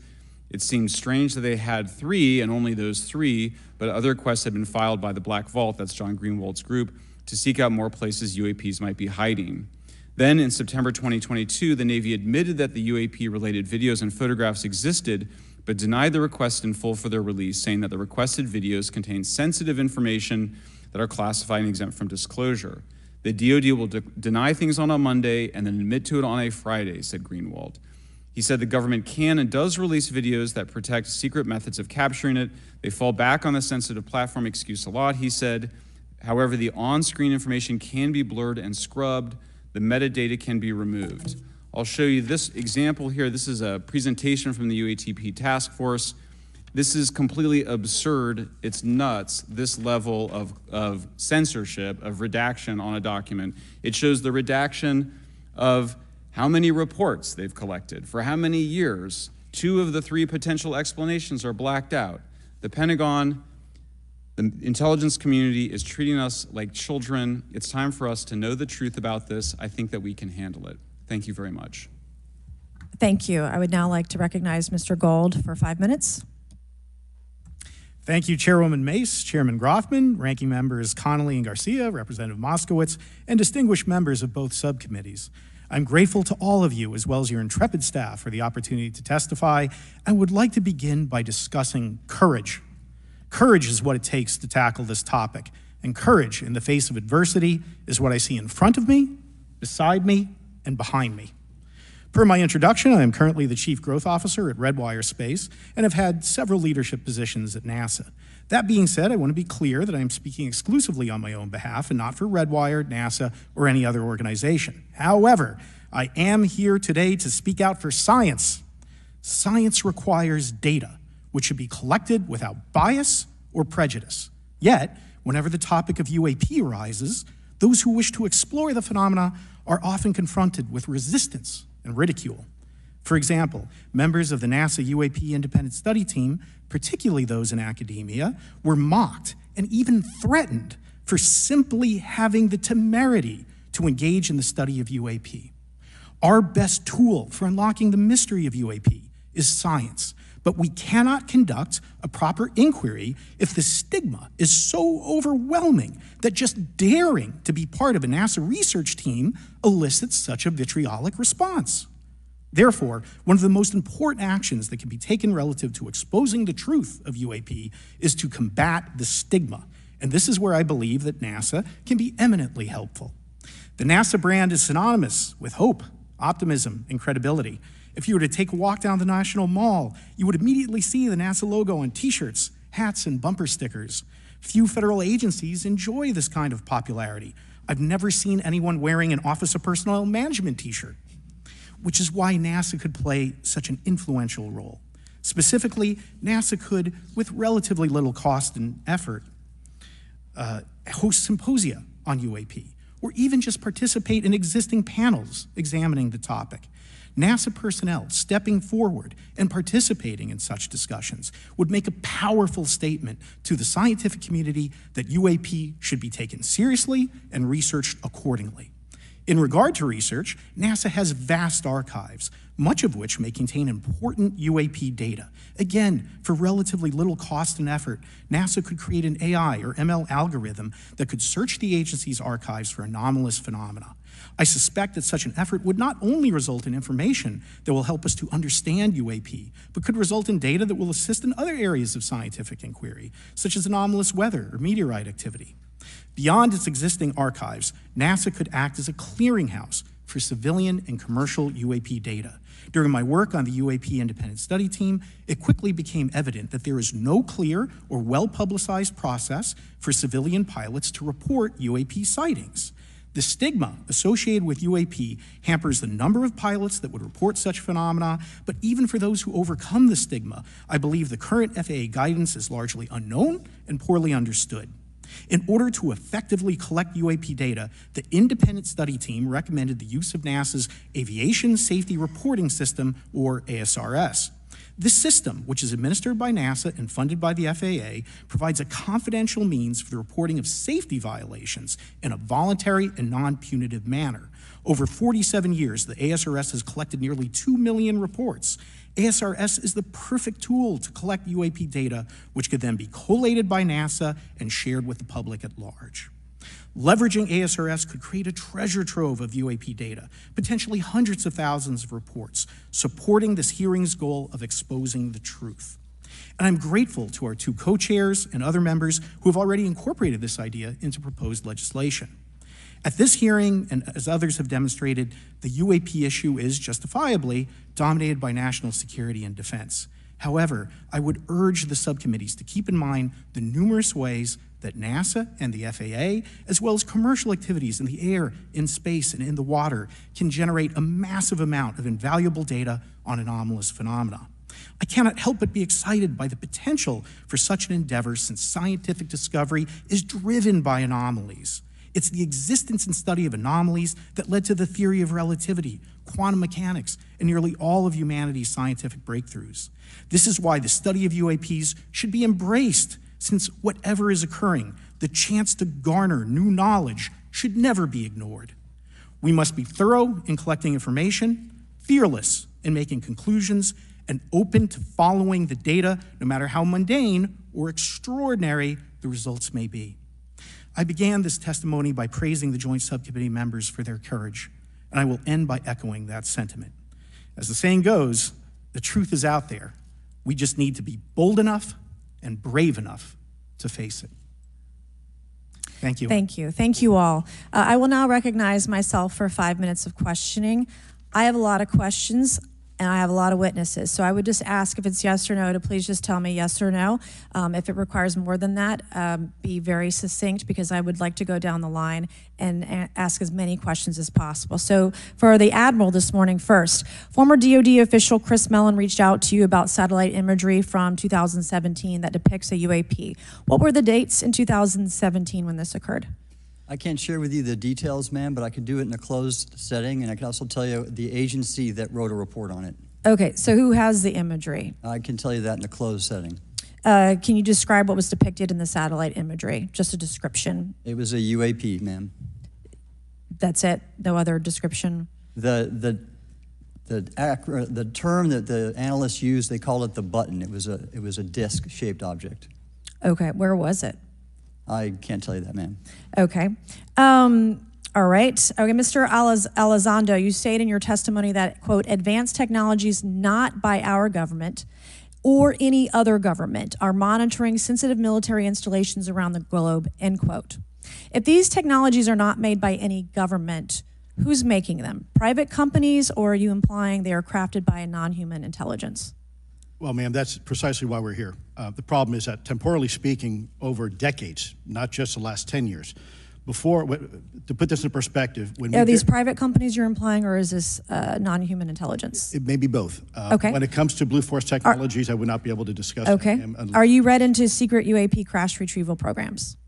It seems strange that they had 3 and only those 3, but other requests had been filed by the Black Vault, that's John Greenwald's group, to seek out more places UAPs might be hiding. Then in September 2022, the Navy admitted that the UAP-related videos and photographs existed, but denied the request in full for their release, saying that the requested videos contain sensitive information that are classified and exempt from disclosure. The DoD will deny things on a Monday and then admit to it on a Friday, said Greenwald. He said the government can and does release videos that protect secret methods of capturing it. They fall back on the sensitive platform excuse a lot, he said. However, the on-screen information can be blurred and scrubbed. The metadata can be removed. I'll show you this example here. This is a presentation from the UATP task force. This is completely absurd. It's nuts, this level of censorship, of redaction on a document. It shows the redaction of how many reports they've collected, for how many years. 2 of the 3 potential explanations are blacked out. The Pentagon, the intelligence community is treating us like children. It's time for us to know the truth about this. I think that we can handle it. Thank you very much. Thank you. I would now like to recognize Mr. Gold for 5 minutes. Thank you, Chairwoman Mace, Chairman Grothman, Ranking Members Connolly and Garcia, Representative Moskowitz, and distinguished members of both subcommittees. I'm grateful to all of you, as well as your intrepid staff, for the opportunity to testify, and would like to begin by discussing courage. Courage is what it takes to tackle this topic, and courage in the face of adversity is what I see in front of me, beside me, and behind me. Per my introduction, I am currently the Chief Growth Officer at Redwire Space and have had several leadership positions at NASA. That being said, I want to be clear that I am speaking exclusively on my own behalf and not for Redwire, NASA, or any other organization. However, I am here today to speak out for science. Science requires data, which should be collected without bias or prejudice. Yet, whenever the topic of UAP arises, those who wish to explore the phenomena are often confronted with resistance and ridicule. For example, members of the NASA UAP Independent Study Team, particularly those in academia, were mocked and even threatened for simply having the temerity to engage in the study of UAP. Our best tool for unlocking the mystery of UAP is science, but we cannot conduct a proper inquiry if the stigma is so overwhelming that just daring to be part of a NASA research team elicits such a vitriolic response. Therefore, one of the most important actions that can be taken relative to exposing the truth of UAP is to combat the stigma. And this is where I believe that NASA can be eminently helpful. The NASA brand is synonymous with hope, optimism, and credibility. If you were to take a walk down the National Mall, you would immediately see the NASA logo on t-shirts, hats, and bumper stickers. Few federal agencies enjoy this kind of popularity. I've never seen anyone wearing an Office of Personnel Management t-shirt, which is why NASA could play such an influential role. Specifically, NASA could, with relatively little cost and effort, host symposia on UAP, or even just participate in existing panels examining the topic. NASA personnel stepping forward and participating in such discussions would make a powerful statement to the scientific community that UAP should be taken seriously and researched accordingly. In regard to research, NASA has vast archives, much of which may contain important UAP data. Again, for relatively little cost and effort, NASA could create an AI or ML algorithm that could search the agency's archives for anomalous phenomena. I suspect that such an effort would not only result in information that will help us to understand UAP, but could result in data that will assist in other areas of scientific inquiry, such as anomalous weather or meteorite activity. Beyond its existing archives, NASA could act as a clearinghouse for civilian and commercial UAP data. During my work on the UAP Independent Study Team, it quickly became evident that there is no clear or well-publicized process for civilian pilots to report UAP sightings. The stigma associated with UAP hampers the number of pilots that would report such phenomena, but even for those who overcome the stigma, I believe the current FAA guidance is largely unknown and poorly understood. In order to effectively collect UAP data, the independent study team recommended the use of NASA's Aviation Safety Reporting System, or ASRS. This system, which is administered by NASA and funded by the FAA, provides a confidential means for the reporting of safety violations in a voluntary and non-punitive manner. Over 47 years, the ASRS has collected nearly 2 million reports. ASRS is the perfect tool to collect UAP data, which could then be collated by NASA and shared with the public at large. Leveraging ASRS could create a treasure trove of UAP data, potentially hundreds of thousands of reports, supporting this hearing's goal of exposing the truth. And I'm grateful to our two co-chairs and other members who have already incorporated this idea into proposed legislation. At this hearing, and as others have demonstrated, the UAP issue is justifiably dominated by national security and defense. However, I would urge the subcommittees to keep in mind the numerous ways that NASA and the FAA, as well as commercial activities in the air, in space, and in the water, can generate a massive amount of invaluable data on anomalous phenomena. I cannot help but be excited by the potential for such an endeavor, since scientific discovery is driven by anomalies. It's the existence and study of anomalies that led to the theory of relativity, quantum mechanics, and nearly all of humanity's scientific breakthroughs. This is why the study of UAPs should be embraced, since whatever is occurring, the chance to garner new knowledge should never be ignored. We must be thorough in collecting information, fearless in making conclusions, and open to following the data, no matter how mundane or extraordinary the results may be. I began this testimony by praising the Joint Subcommittee members for their courage, and I will end by echoing that sentiment. As the saying goes, the truth is out there. We just need to be bold enough and brave enough to face it. Thank you. Thank you. Thank you all. I will now recognize myself for 5 minutes of questioning. I have a lot of questions, and I have a lot of witnesses. So I would just ask, if it's yes or no, to please just tell me yes or no. If it requires more than that, be very succinct, because I would like to go down the line and ask as many questions as possible. So for the Admiral this morning first, former DOD official Chris Mellon reached out to you about satellite imagery from 2017 that depicts a UAP. What were the dates in 2017 when this occurred? I can't share with you the details, ma'am, but I can do it in a closed setting, and I can also tell you the agency that wrote a report on it. Okay, so who has the imagery? I can tell you that in a closed setting. Can you describe what was depicted in the satellite imagery? Just a description. It was a UAP, ma'am. That's it? No other description? The term that the analysts used, they called it the button. It was a disc-shaped object. Okay, where was it? I can't tell you that, ma'am. Okay. All right. Okay, Mr. Elizondo, you state in your testimony that, quote, advanced technologies not by our government or any other government are monitoring sensitive military installations around the globe, end quote. If these technologies are not made by any government, who's making them? Private companies, or are you implying they are crafted by a non-human intelligence? Well, ma'am, that's precisely why we're here. The problem is that, temporally speaking, over decades, not just the last 10 years, to put this in perspective, are these private companies you're implying, or is this non-human intelligence? It may be both. Okay. When it comes to Blue Force Technologies, I would not be able to discuss Okay. that. Are you read into secret UAP crash retrieval programs?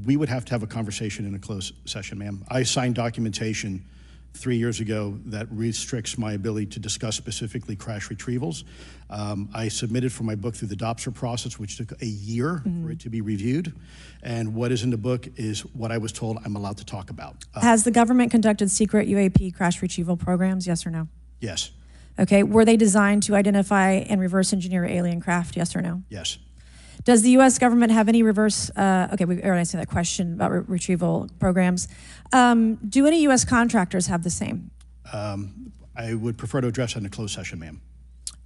We would have to have a conversation in a closed session, ma'am. I signed documentation 3 years ago that restricts my ability to discuss specifically crash retrievals. I submitted for my book through the DOPSR process, which took a year for it to be reviewed. And what is in the book is what I was told I'm allowed to talk about. Has the government conducted secret UAP crash retrieval programs, yes or no? Yes. Okay, were they designed to identify and reverse engineer alien craft, yes or no? Yes. Does the U.S. government have any reverse, okay, we already answered that question about retrieval programs. Do any U.S. contractors have the same? I would prefer to address that in a closed session, ma'am.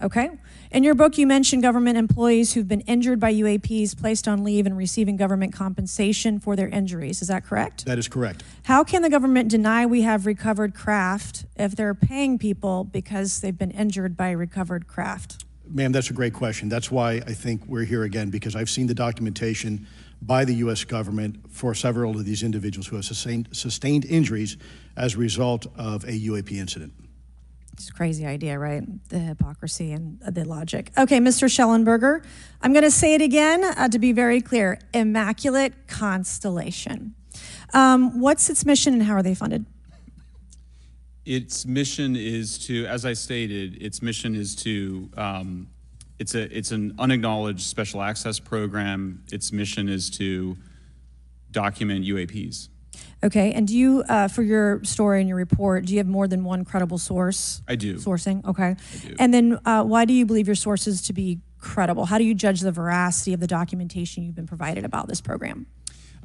Okay. In your book, you mentioned government employees who've been injured by UAPs, placed on leave, and receiving government compensation for their injuries. Is that correct? That is correct. How can the government deny we have recovered craft if they're paying people because they've been injured by recovered craft? Ma'am, that's a great question. That's why I think we're here again, because I've seen the documentation by the U.S. government for several of these individuals who have sustained injuries as a result of a UAP incident. It's a crazy idea, right? The hypocrisy and the logic. Okay, Mr. Schellenberger, I'm going to say it again to be very clear. Immaculate Constellation. What's its mission and how are they funded? Its mission is to, as I stated, its mission is to, it's an unacknowledged special access program. Its mission is to document UAPs. Okay, and do you, for your story and your report, do you have more than one credible source? I do. Sourcing, okay. I do. And then why do you believe your sources to be credible? How do you judge the veracity of the documentation you've been provided about this program?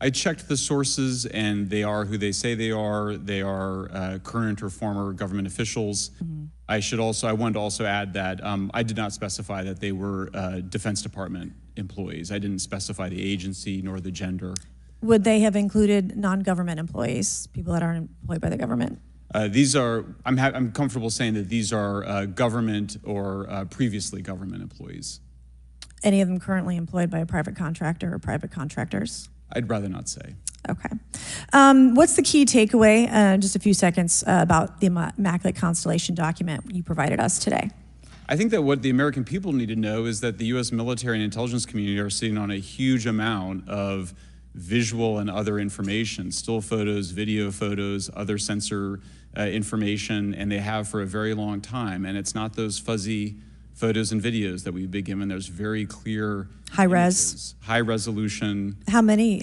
I checked the sources, and they are who they say they are. They are current or former government officials. Mm-hmm. I wanted to also add that I did not specify that they were Defense Department employees. I didn't specify the agency nor the gender. Would they have included non-government employees, people that aren't employed by the government? These are, I'm comfortable saying that these are government or previously government employees. Any of them currently employed by a private contractor or private contractors? I'd rather not say. Okay. What's the key takeaway, just a few seconds, about the Immaculate Constellation document you provided us today? I think that what the American people need to know is that the U.S. military and intelligence community are sitting on a huge amount of visual and other information, still photos, video photos, other sensor information, and they have for a very long time. And it's not those fuzzy photos and videos that we've been given. There's very clear high images, res, high resolution. How many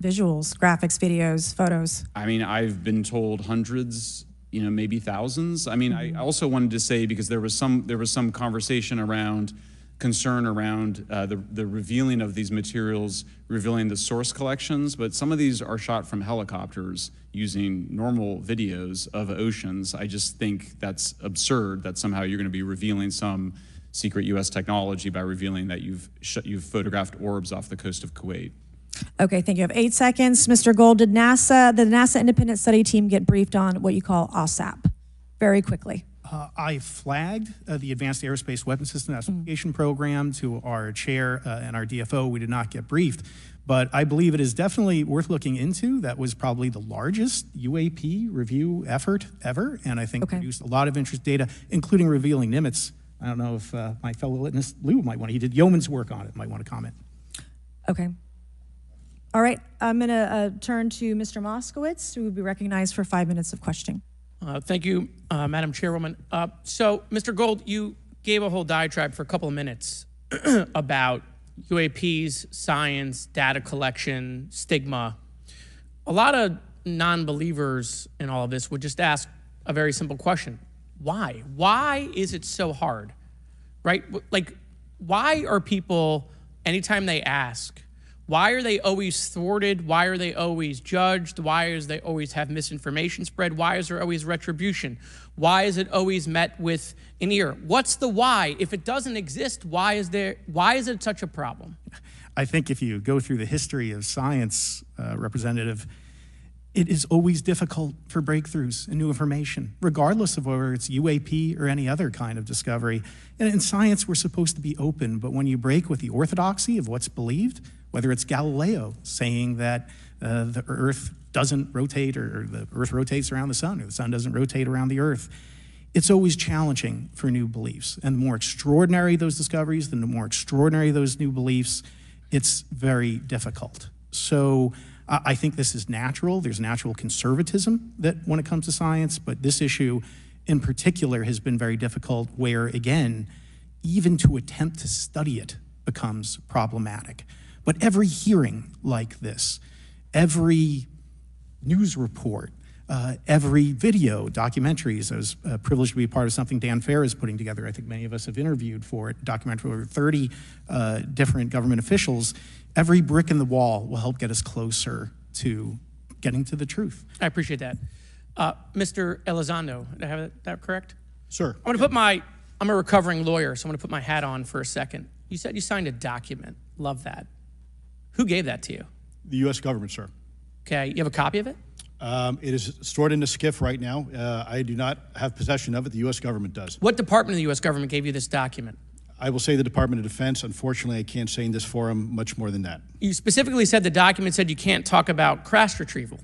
visuals, graphics, videos, photos? I mean, I've been told hundreds, maybe thousands. I mean, I also wanted to say, because there was some conversation around concern around the revealing of these materials, revealing the source collections, but some of these are shot from helicopters using normal videos of oceans. I just think that's absurd that somehow you're going to be revealing some secret U.S. technology by revealing that you've photographed orbs off the coast of Kuwait. Okay, thank you. I have 8 seconds. Mr. Gold, did the NASA Independent Study Team get briefed on what you call OSAP? Very quickly. I flagged the Advanced Aerospace Weapons System Classification Program to our chair and our DFO. We did not get briefed, but I believe it is definitely worth looking into. That was probably the largest UAP review effort ever, and I think produced a lot of interest data, including revealing Nimitz. I don't know if my fellow witness, Lou, he did yeoman's work on it, might want to comment. Okay. All right, I'm going to turn to Mr. Moskowitz, who will be recognized for 5 minutes of questioning. Thank you, Madam Chairwoman. So, Mr. Gold, you gave a whole diatribe for a couple of minutes about UAPs, science, data collection, stigma. A lot of non-believers in all of this would just ask a very simple question. Why? Why is it so hard, right? Like, why are people, anytime they ask, why are they always thwarted? Why are they always judged? Why is they always have misinformation spread? Why is there always retribution? Why is it always met with an ear? What's the why? If it doesn't exist, why is it such a problem? I think if you go through the history of science, Representative, it is always difficult for breakthroughs and new information, regardless of whether it's UAP or any other kind of discovery. And in science, we're supposed to be open, but when you break with the orthodoxy of what's believed, whether it's Galileo saying that the Earth doesn't rotate, or the Earth rotates around the sun, or the sun doesn't rotate around the Earth, it's always challenging for new beliefs. And the more extraordinary those discoveries, the more extraordinary those new beliefs, it's very difficult. So I think this is natural. There's natural conservatism that when it comes to science, but this issue in particular has been very difficult where, again, even to attempt to study it becomes problematic. But every hearing like this, every news report, every video, documentaries. I was privileged to be a part of something Dan Fair is putting together. I think many of us have interviewed for it, documentary over 30 different government officials. Every brick in the wall will help get us closer to getting to the truth. I appreciate that. Mr. Elizondo, did I have that correct? Sir. I'm a recovering lawyer, so I'm gonna put my hat on for a second. You said you signed a document. Love that. Who gave that to you? The U.S. government, sir. Okay, you have a copy of it? It is stored in a SCIF right now. I do not have possession of it. The U.S. government does. What department of the U.S. government gave you this document? I will say the Department of Defense. Unfortunately, I can't say in this forum much more than that. You specifically said the document said you can't talk about crash retrieval.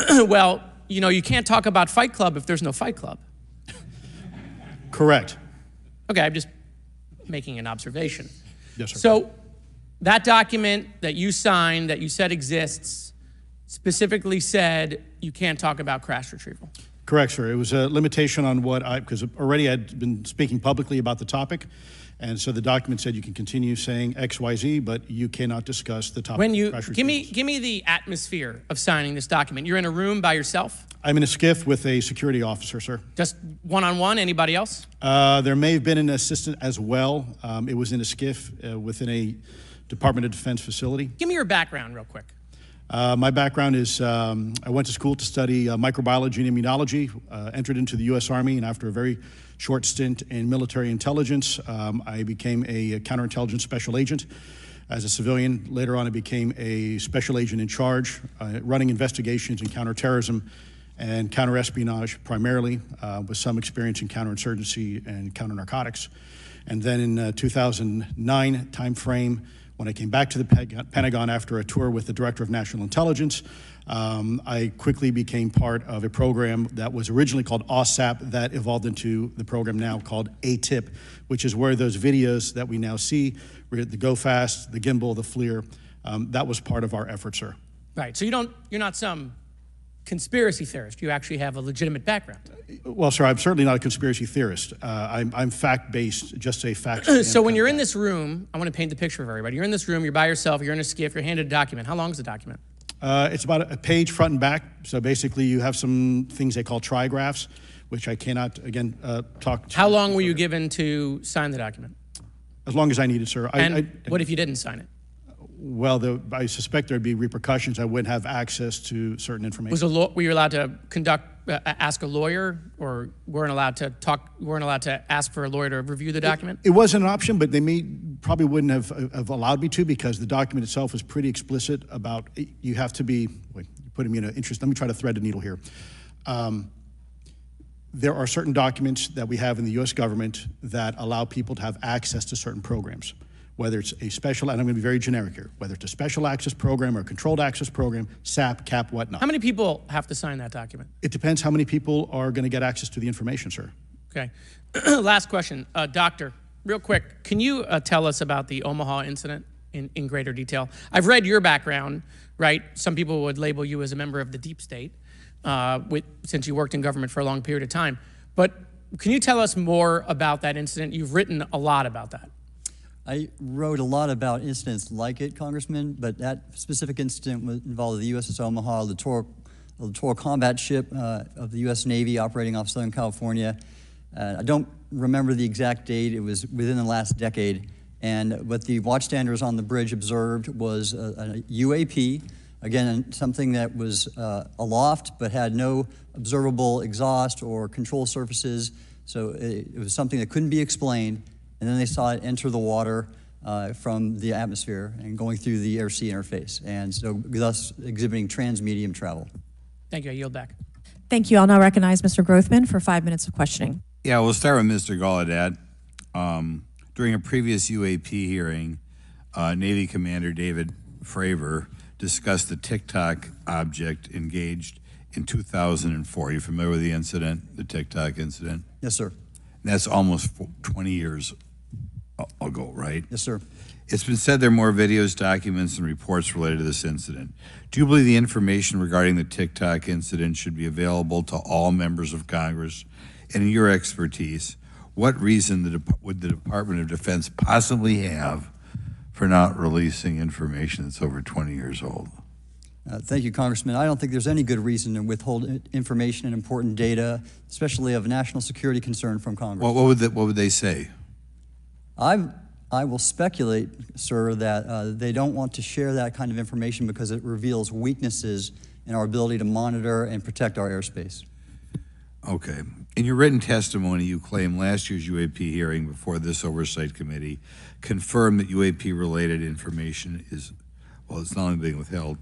Well, you know, you can't talk about Fight Club if there's no Fight Club. Correct. Okay, I'm just making an observation. Yes, sir. So that document that you signed, that you said exists, specifically said you can't talk about crash retrieval. Correct, sir. It was a limitation on what because already I'd been speaking publicly about the topic, and so the document said you can continue saying X, Y, Z, but you cannot discuss the topic. When you of crash give retrievals. me the atmosphere of signing this document. You're in a room by yourself? I'm in a SCIF with a security officer, sir. Just one-on-one? Anybody else? There may have been an assistant as well. It was in a SCIF within a Department of Defense facility. Give me your background real quick. My background is I went to school to study microbiology and immunology, entered into the U.S. Army, and after a very short stint in military intelligence, I became a counterintelligence special agent. As a civilian, later on I became a special agent in charge, running investigations in counterterrorism and counterespionage primarily, with some experience in counterinsurgency and counternarcotics. And then in 2009 timeframe, when I came back to the Pentagon after a tour with the Director of National Intelligence, I quickly became part of a program that was originally called OSAP that evolved into the program now called ATIP, which is where those videos that we now see, the Go Fast, the Gimbal, the FLIR, that was part of our effort, sir. Right, so you're not some conspiracy theorist. You actually have a legitimate background. Well, sir, I'm certainly not a conspiracy theorist. I'm fact-based, just a fact. So when you're in this room, I want to paint the picture of everybody. You're in this room, you're by yourself, you're in a SCIF, you're handed a document. How long is the document? It's about a page front and back. So basically you have some things they call trigraphs, which I cannot, again, talk to. How long were you given to sign the document? As long as I needed, sir. What if you didn't sign it? Well, I suspect there'd be repercussions. I wouldn't have access to certain information. Were you allowed to ask a lawyer, or weren't allowed to ask for a lawyer to review the document? It wasn't an option, but they probably wouldn't have allowed me to, because the document itself is pretty explicit about you have to be, wait, you're putting me in an interest. Let me try to thread the needle here. There are certain documents that we have in the U.S. government that allow people to have access to certain programs. Whether it's a special, and I'm going to be very generic here, whether it's a special access program or a controlled access program, SAP, CAP, whatnot. How many people have to sign that document? It depends how many people are going to get access to the information, sir. Okay. Last question. Doctor, real quick, can you tell us about the Omaha incident in greater detail? I've read your background, right? Some people would label you as a member of the deep state. since you worked in government for a long period of time. But can you tell us more about that incident? You've written a lot about that. I wrote a lot about incidents like it, Congressman, but that specific incident involved the USS Omaha, the littoral combat ship of the U.S. Navy operating off Southern California. I don't remember the exact date. It was within the last decade. And what the watchstanders on the bridge observed was a UAP, again, something that was aloft but had no observable exhaust or control surfaces. So it was something that couldn't be explained. And then they saw it enter the water from the atmosphere and going through the air-sea interface, and so thus exhibiting trans-medium travel. Thank you. I yield back. Thank you. I'll now recognize Mr. Grothman for 5 minutes of questioning. Yeah, we'll start with Mr. Gallaudet. During a previous UAP hearing, Navy Commander David Fravor discussed the TikTok object engaged in 2004. Are you familiar with the incident, the TikTok incident? Yes, sir. And that's almost 20 years ago, right? Yes, sir. It's been said there are more videos, documents, and reports related to this incident. Do you believe the information regarding the TikTok incident should be available to all members of Congress? And in your expertise, what reason would the Department of Defense possibly have for not releasing information that's over 20 years old? Thank you, Congressman. I don't think there's any good reason to withhold information and important data, especially of national security concern, from Congress. What would they say? I will speculate, sir, that they don't want to share that kind of information because it reveals weaknesses in our ability to monitor and protect our airspace. Okay. In your written testimony, you claim last year's UAP hearing before this Oversight Committee confirmed that UAP-related information is, well, it's not only being withheld,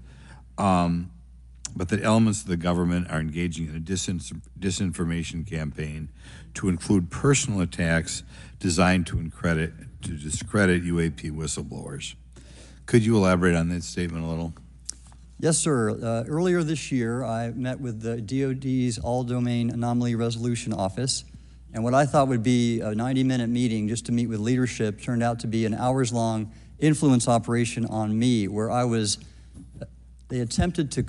but that elements of the government are engaging in a disinformation campaign to include personal attacks designed to discredit UAP whistleblowers. Could you elaborate on that statement a little? Yes, sir. Earlier this year, I met with the DoD's All-Domain Anomaly Resolution Office, and what I thought would be a 90-minute meeting just to meet with leadership turned out to be an hours-long influence operation on me, where they attempted to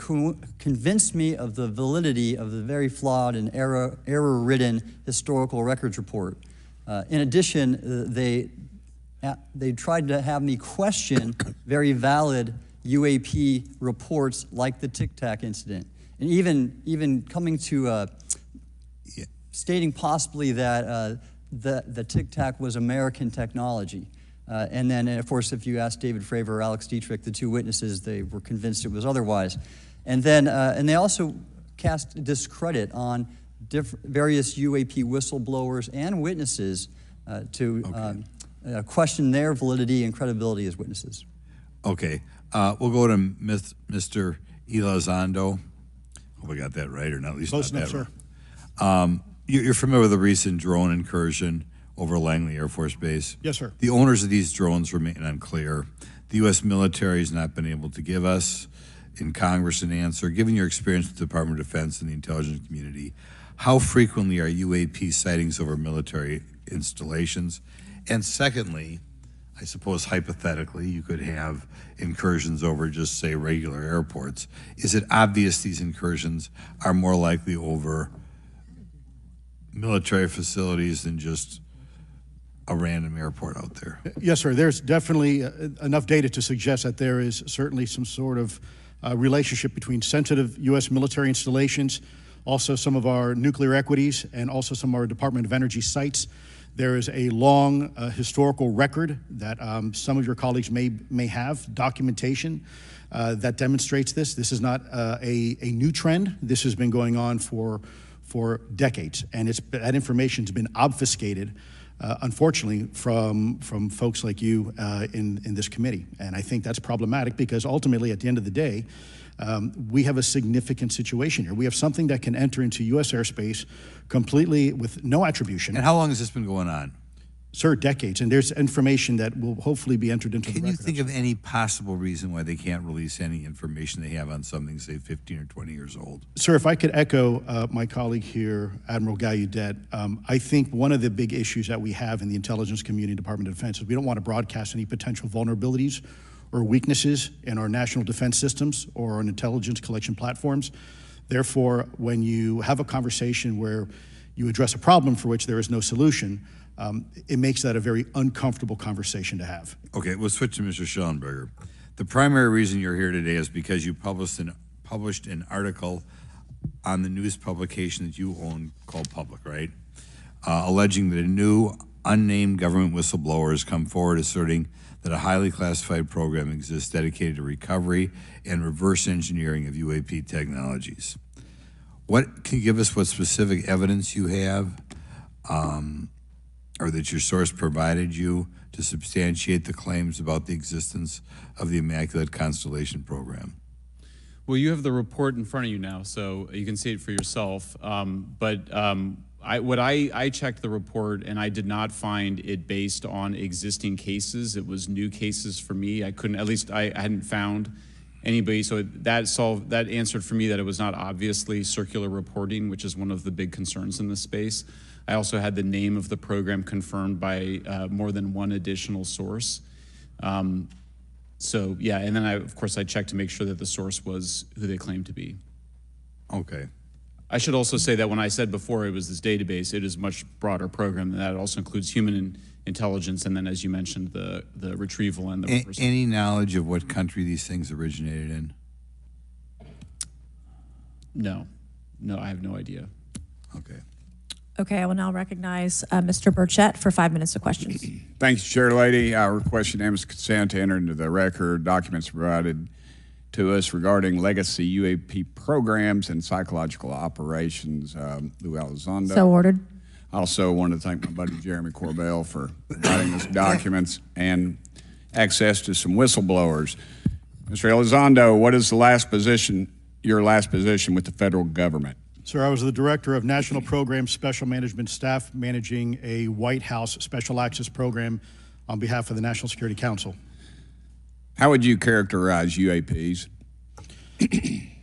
convince me of the validity of the very flawed and error-ridden historical records report. In addition, they tried to have me question very valid UAP reports like the Tic Tac incident, and even coming to stating possibly that the Tic Tac was American technology. And then, of course, if you ask David Fravor or Alex Dietrich, the two witnesses, they were convinced it was otherwise. And then, and they also cast discredit on various UAP whistleblowers and witnesses to question their validity and credibility as witnesses. Okay. We'll go to Mr. Elizondo. Hope I got that right, or not at least Close not enough, that right. You're familiar with the recent drone incursion over Langley Air Force Base? Yes, sir. The owners of these drones remain unclear. The U.S. military has not been able to give us in Congress an answer. Given your experience with the Department of Defense and the intelligence community, how frequently are UAP sightings over military installations? And secondly, I suppose hypothetically you could have incursions over just, say, regular airports. Is it obvious these incursions are more likely over military facilities than just a random airport out there? Yes, sir. There's definitely enough data to suggest that there is certainly some sort of relationship between sensitive U.S. military installations, also some of our nuclear equities, and also some of our Department of Energy sites. There is a long historical record that some of your colleagues may have, documentation that demonstrates this. This is not a new trend. This has been going on for decades, and that information's been obfuscated, unfortunately, from folks like you in this committee. And I think that's problematic because ultimately, at the end of the day, we have a significant situation here. We have something that can enter into U.S. airspace completely with no attribution. And how long has this been going on? Sir, decades. And there's information that will hopefully be entered into the record. Can you think of any possible reason why they can't release any information they have on something, say, 15 or 20 years old? Sir, if I could echo my colleague here, Admiral Gallaudet, I think one of the big issues that we have in the intelligence community, Department of Defense, is we don't want to broadcast any potential vulnerabilities or weaknesses in our national defense systems or on intelligence collection platforms. Therefore, when you have a conversation where you address a problem for which there is no solution, it makes that a very uncomfortable conversation to have. Okay, we'll switch to Mr. Schellenberger. The primary reason you're here today is because you published an article on the news publication that you own called Public, right? Alleging that a new unnamed government whistleblower has come forward asserting that a highly classified program exists dedicated to recovery and reverse engineering of UAP technologies. Can you give us what specific evidence you have or that your source provided you to substantiate the claims about the existence of the Immaculate Constellation program? Well, you have the report in front of you now, so you can see it for yourself. I checked the report, and I did not find it based on existing cases. It was new cases for me. I hadn't found anybody. So that answered for me that it was not obviously circular reporting, which is one of the big concerns in this space. I also had the name of the program confirmed by more than one additional source. So yeah, and then of course I checked to make sure that the source was who they claimed to be. Okay. I should also say that when I said before it was this database, it is a much broader program than that. It also includes human intelligence, and then as you mentioned, the retrieval and the reversal. Any knowledge of what country these things originated in? No, I have no idea. Okay. Okay, I will now recognize Mr. Burchett for 5 minutes of questions. Thank you, Chair Lady. I request unanimous consent to enter into the record documents provided to us regarding legacy UAP programs and psychological operations. Lou Elizondo. So ordered. I also want to thank my buddy Jeremy Corbell for providing us documents and access to some whistleblowers. Mr. Elizondo, what is your last position with the federal government? Sir, I was the Director of National Program Special Management Staff managing a White House Special Access Program on behalf of the National Security Council. How would you characterize UAPs?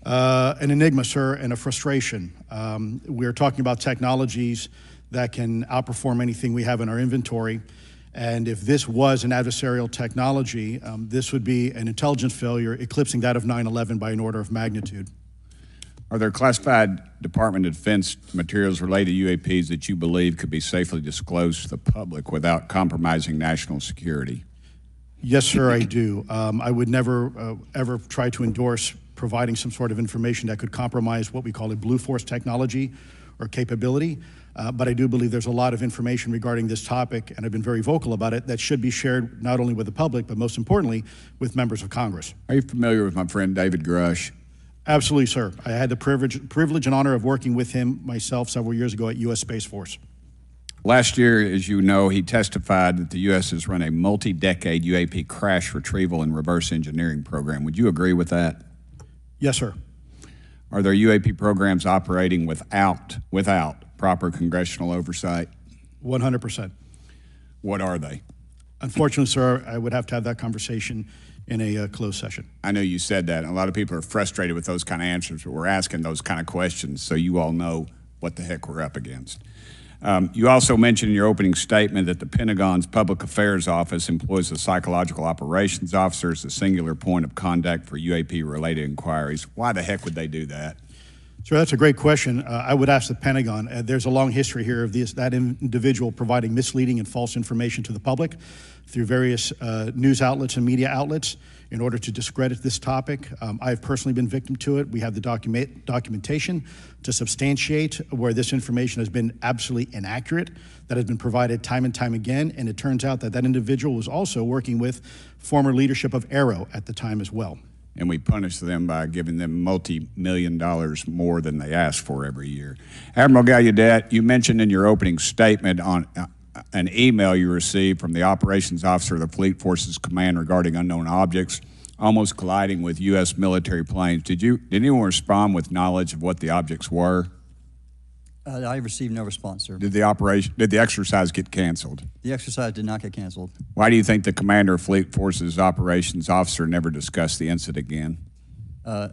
An enigma, sir, and a frustration. We're talking about technologies that can outperform anything we have in our inventory. And if this was an adversarial technology, this would be an intelligence failure eclipsing that of 9/11 by an order of magnitude. Are there classified Department of Defense materials related to UAPs that you believe could be safely disclosed to the public without compromising national security? Yes, sir, I do. I would never, ever try to endorse providing some sort of information that could compromise what we call a Blue Force technology or capability. But I do believe there's a lot of information regarding this topic, and I've been very vocal about it, that should be shared not only with the public, but most importantly, with members of Congress. Are you familiar with my friend David Grush? Absolutely, sir. I had the privilege and honor of working with him myself several years ago at U.S. Space Force. Last year, as you know, he testified that the U.S. has run a multi-decade UAP crash retrieval and reverse engineering program. Would you agree with that? Yes, sir. Are there UAP programs operating without proper congressional oversight? 100%. What are they? Unfortunately, sir, I would have to have that conversation in a closed session. I know you said that. A lot of people are frustrated with those kind of answers, but we're asking those kind of questions so you all know what the heck we're up against. You also mentioned in your opening statement that the Pentagon's Public Affairs Office employs a psychological operations officer as the singular point of contact for UAP-related inquiries. Why the heck would they do that? Sir, that's a great question. I would ask the Pentagon. There's a long history here of that individual providing misleading and false information to the public through various news outlets and media outlets in order to discredit this topic. I've personally been victim to it. We have the documentation to substantiate where this information has been absolutely inaccurate, that has been provided time and time again, and it turns out that that individual was also working with former leadership of Aero at the time as well. And we punish them by giving them multi-million dollars more than they ask for every year. Admiral Gallaudet, you mentioned in your opening statement on an email you received from the operations officer of the Fleet Forces Command regarding unknown objects almost colliding with U.S. military planes. Did anyone respond with knowledge of what the objects were? I received no response, sir. Did the exercise get canceled? The exercise did not get canceled. Why do you think the commander of Fleet Forces operations officer never discussed the incident again?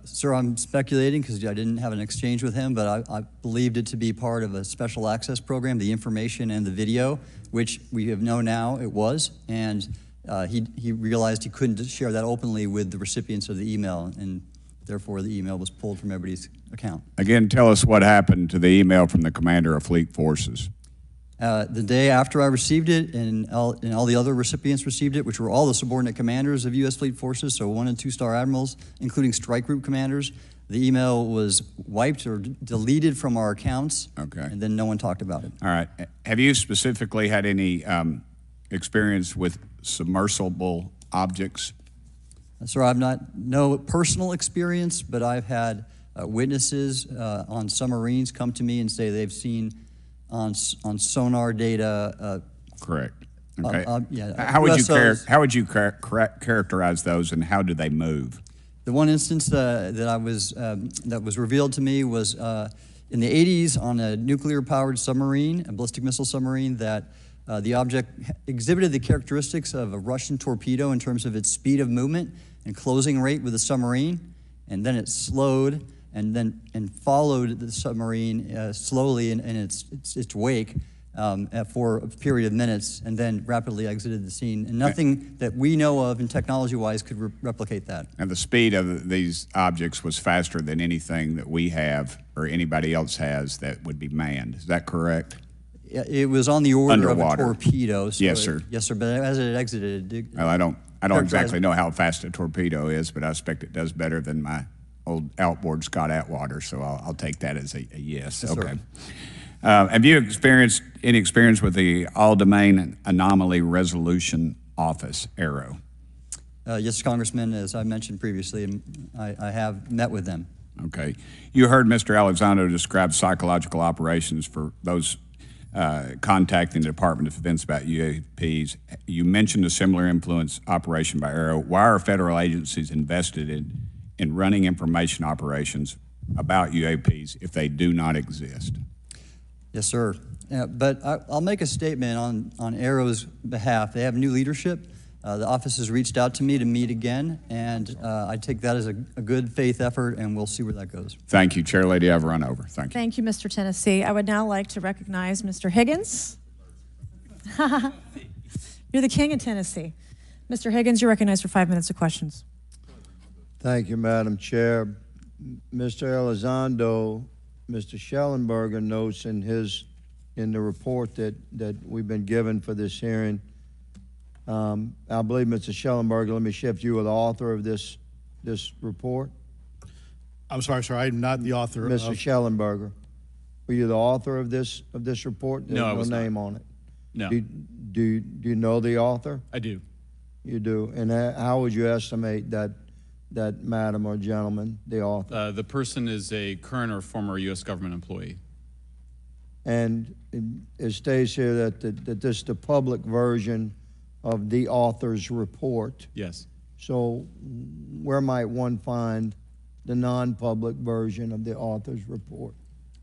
Sir, I'm speculating because I didn't have an exchange with him, but I believed it to be part of a special access program, the information and the video, which we have known now it was, and he realized he couldn't share that openly with the recipients of the email, and therefore the email was pulled from everybody's account. Again, tell us what happened to the email from the commander of fleet forces. The day after I received it, and all the other recipients received it, which were all the subordinate commanders of U.S. Fleet Forces, so 1- and 2-star admirals, including strike group commanders, the email was wiped or deleted from our accounts, Okay. and then no one talked about it. All right. Have you specifically had any experience with submersible objects? Sir, I've no personal experience, but I've had witnesses on submarines come to me and say they've seen on sonar data. Correct. Okay. Yeah, how would you USOs. Characterize those, and how do they move? The one instance that was revealed to me was in the 80s on a nuclear-powered submarine, a ballistic missile submarine, that the object exhibited the characteristics of a Russian torpedo in terms of its speed of movement and closing rate with the submarine, and then it slowed and followed the submarine slowly in its wake for a period of minutes, and then rapidly exited the scene. And nothing that we know of and technology-wise could replicate that. And the speed of these objects was faster than anything that we have or anybody else has that would be manned. Is that correct? It was on the order Underwater. of a torpedo. So Yes, sir. Yes, sir. But as it exited, Well, I don't exactly know how fast a torpedo is, but I expect it does better than my old outboard Scott Atwater, so I'll take that as a yes. Yes, okay. sir. Have you experienced any experience with the All-Domain Anomaly Resolution Office, ARROW? Yes, Congressman, as I mentioned previously, and I have met with them. Okay. You heard Mr. Elizondo describe psychological operations for those contacting the Department of Defense about UAPs. You mentioned a similar influence operation by ARROW. Why are federal agencies invested in running information operations about UAPs if they do not exist? Yes, sir. But I'll make a statement on ARROW's behalf. They have new leadership. The office has reached out to me to meet again, and I take that as a good faith effort, and we'll see where that goes. Thank you. Chair Lady, I've run over. Thank you. Thank you, Mr. Tennessee. I would now like to recognize Mr. Higgins. You're the king of Tennessee. Mr. Higgins, you're recognized for 5 minutes of questions. Thank you, Madam Chair. Mr. Elizondo, Mr. Schellenberger notes in the report that we've been given for this hearing. I believe, Mr. Schellenberger, let me shift you, the author of this report. I'm sorry, sir, I'm not the author Mr. of... Schellenberger, were you the author of this report? No, I was no not. name on it. No. Do you know the author? I do. You do. And how would you estimate that madam or gentleman, the author? The person is a current or former U.S. government employee. And it states here that this is the public version of the author's report. Yes. So where might one find the non-public version of the author's report?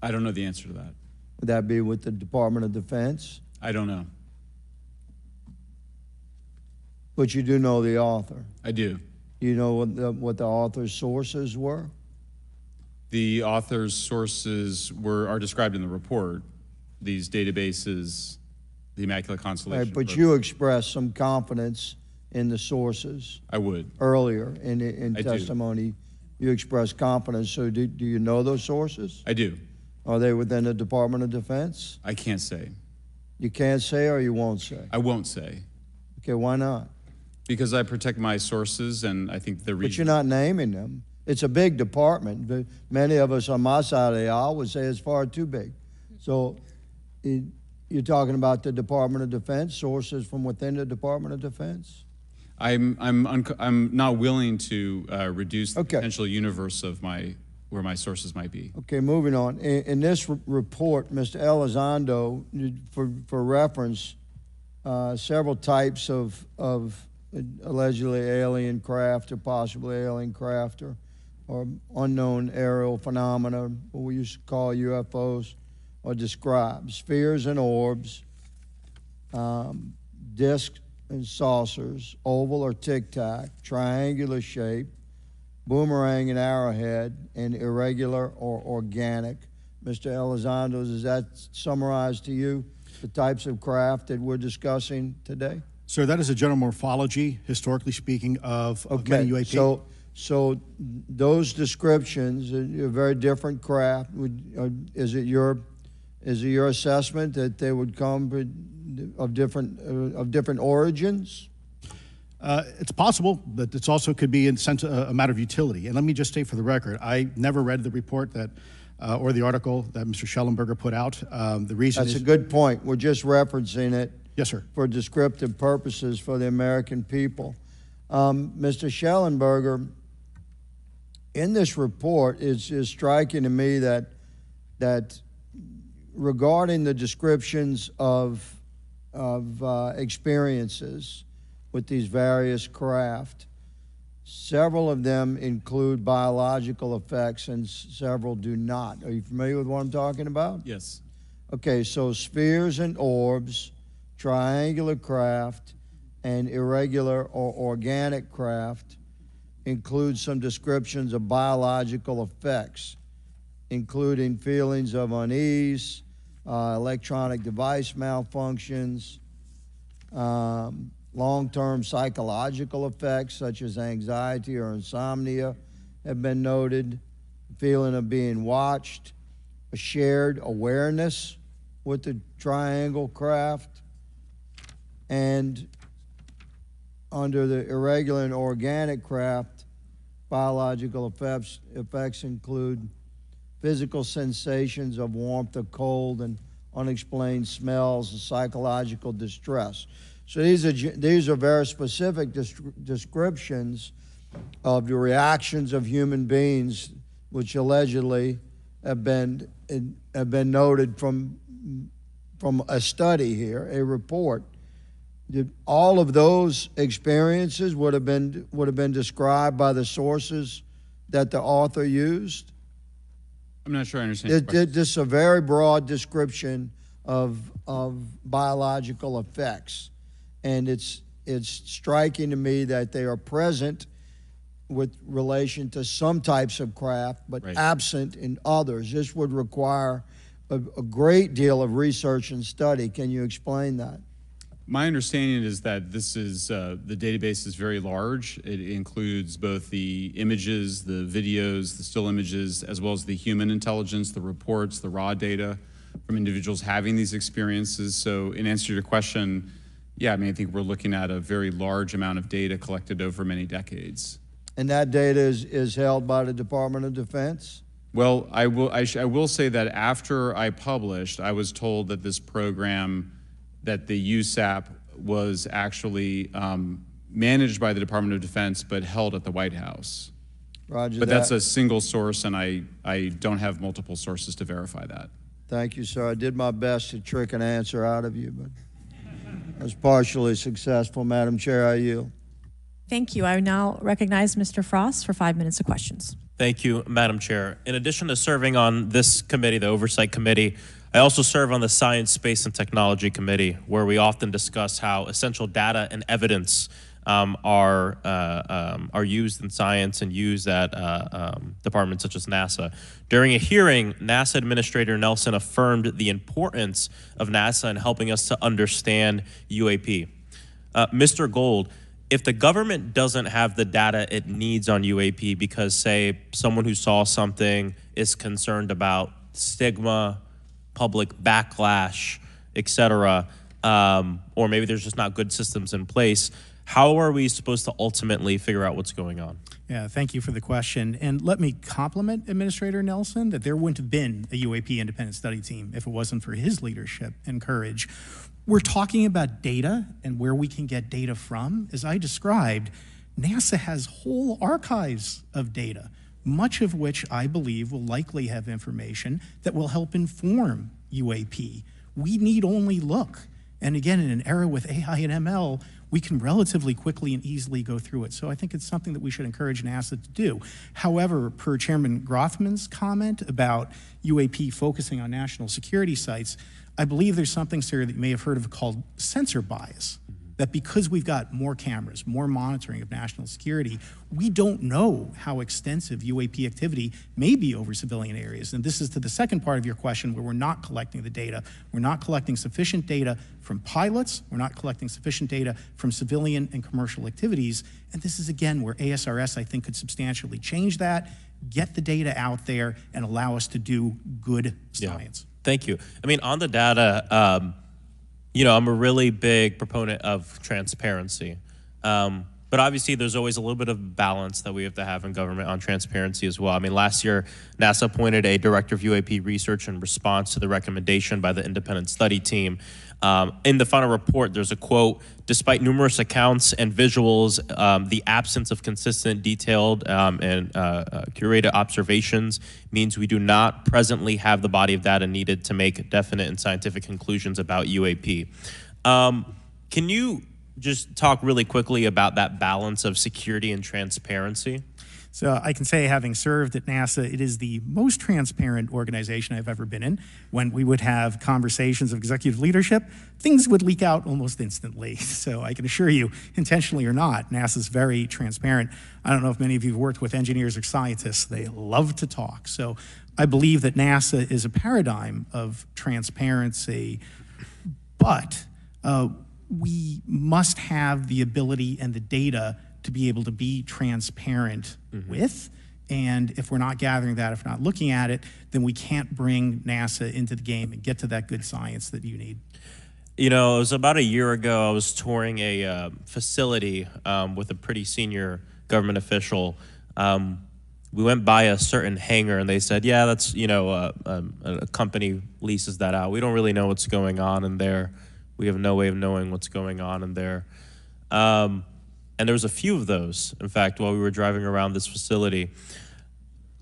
I don't know the answer to that. Would that be with the Department of Defense? I don't know. But you do know the author. I do. You know what the author's sources were? The author's sources are described in the report. These databases, the Immaculate Constellation. Right, but you expressed some confidence in the sources. I would. Earlier in I do. testimony, you expressed confidence. So do you know those sources? I do. Are they within the Department of Defense? I can't say. You can't say or you won't say? I won't say. Okay, why not? Because I protect my sources, and I think the reason. But you're not naming them. It's a big department. But many of us on my side of the aisle would say it's far too big. So you're talking about the Department of Defense, sources from within the Department of Defense? I'm not willing to reduce the Okay. potential universe of where my sources might be. Okay, moving on. In this report, Mr. Elizondo, for reference, several types of allegedly alien craft or possibly alien craft or unknown aerial phenomena, what we used to call UFOs, are described. Spheres and orbs, discs and saucers, oval or tic-tac, triangular shape, boomerang and arrowhead, and irregular or organic. Mr. Elizondo, does that summarize to you the types of craft that we're discussing today? Sir, that is a general morphology, historically speaking, of many UAP. So those descriptions are very different craft. Is it your assessment that they would come of different origins? It's possible, but it's also could be in sense a matter of utility. And let me just state for the record, I never read the report that or the article that Mr. Schellenberger put out. The reason That's a good point. We're just referencing it. Yes, sir. For descriptive purposes for the American people. Mr. Schellenberger, in this report, it's striking to me that regarding the descriptions of experiences with these various craft, several of them include biological effects and several do not. Are you familiar with what I'm talking about? Yes. Okay, so spheres and orbs, triangular craft, and irregular or organic craft include some descriptions of biological effects, including feelings of unease, electronic device malfunctions, long-term psychological effects such as anxiety or insomnia have been noted, feeling of being watched, a shared awareness with the triangle craft, and under the irregular and organic craft, biological effects include physical sensations of warmth or cold and unexplained smells and psychological distress. So these are very specific descriptions of the reactions of human beings, which allegedly have been noted from a study here, a report. All of those experiences would have been described by the sources that the author used. I'm not sure I understand. This is a very broad description of biological effects, and it's striking to me that they are present with relation to some types of craft, but absent in others. This would require a great deal of research and study. Can you explain that? My understanding is that this is the database is very large. It includes both the images, the videos, the still images, as well as the human intelligence, the reports, the raw data from individuals having these experiences. So in answer to your question, yeah, I mean, I think we're looking at a very large amount of data collected over many decades. And that data is held by the Department of Defense? Well, I will say that after I published, I was told that this program, that the USAP was actually managed by the Department of Defense, but held at the White House. Roger but that. That's a single source, and I don't have multiple sources to verify that. Thank you, sir. I did my best to trick an answer out of you, but I was partially successful. Madam Chair, I yield. Thank you. I now recognize Mr. Frost for 5 minutes of questions. Thank you, Madam Chair. In addition to serving on this committee, the Oversight Committee, I also serve on the Science, Space, and Technology Committee, where we often discuss how essential data and evidence are used in science and used at departments such as NASA. During a hearing, NASA Administrator Nelson affirmed the importance of NASA in helping us to understand UAP. Mr. Gold, if the government doesn't have the data it needs on UAP because, say, someone who saw something is concerned about stigma, public backlash, et cetera, or maybe there's just not good systems in place, how are we supposed to ultimately figure out what's going on? Yeah, thank you for the question. And let me compliment Administrator Nelson that there wouldn't have been a UAP independent study team if it wasn't for his leadership and courage. We're talking about data and where we can get data from. As I described, NASA has whole archives of data, much of which I believe will likely have information that will help inform UAP. We need only look. And again, in an era with AI and ML, we can relatively quickly and easily go through it. So I think it's something that we should encourage NASA to do. However, per Chairman Grothman's comment about UAP focusing on national security sites, I believe there's something, sir, that you may have heard of called sensor bias that because we've got more cameras, more monitoring of national security, we don't know how extensive UAP activity may be over civilian areas. And this is to the second part of your question, where we're not collecting the data. We're not collecting sufficient data from pilots. We're not collecting sufficient data from civilian and commercial activities. And this is, again, where ASRS, I think, could substantially change that, get the data out there, and allow us to do good science. Thank you. I mean, on the data, you know, I'm a really big proponent of transparency. But obviously, there's always a little bit of balance that we have to have in government on transparency as well. I mean, last year, NASA appointed a director of UAP research in response to the recommendation by the independent study team. In the final report, there's a quote, "Despite numerous accounts and visuals, the absence of consistent, detailed, and curated observations means we do not presently have the body of data needed to make definite and scientific conclusions about UAP." Can you just talk really quickly about that balance of security and transparency? So I can say, having served at NASA, it is the most transparent organization I've ever been in. When we would have conversations of executive leadership, things would leak out almost instantly. So I can assure you, intentionally or not, NASA's very transparent. I don't know if many of you have worked with engineers or scientists. They love to talk. So I believe that NASA is a paradigm of transparency, but we must have the ability and the data to be able to be transparent with. And if we're not gathering that, if we're not looking at it, then we can't bring NASA into the game and get to that good science that you need. You know, it was about a year ago, I was touring a facility with a pretty senior government official. We went by a certain hangar and they said, yeah, that's, you know, a company leases that out. We don't really know what's going on in there. We have no way of knowing what's going on in there. And there was a few of those, in fact, while we were driving around this facility.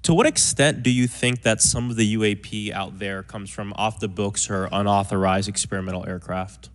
To what extent do you think that some of the UAP out there comes from off the books or unauthorized experimental aircraft?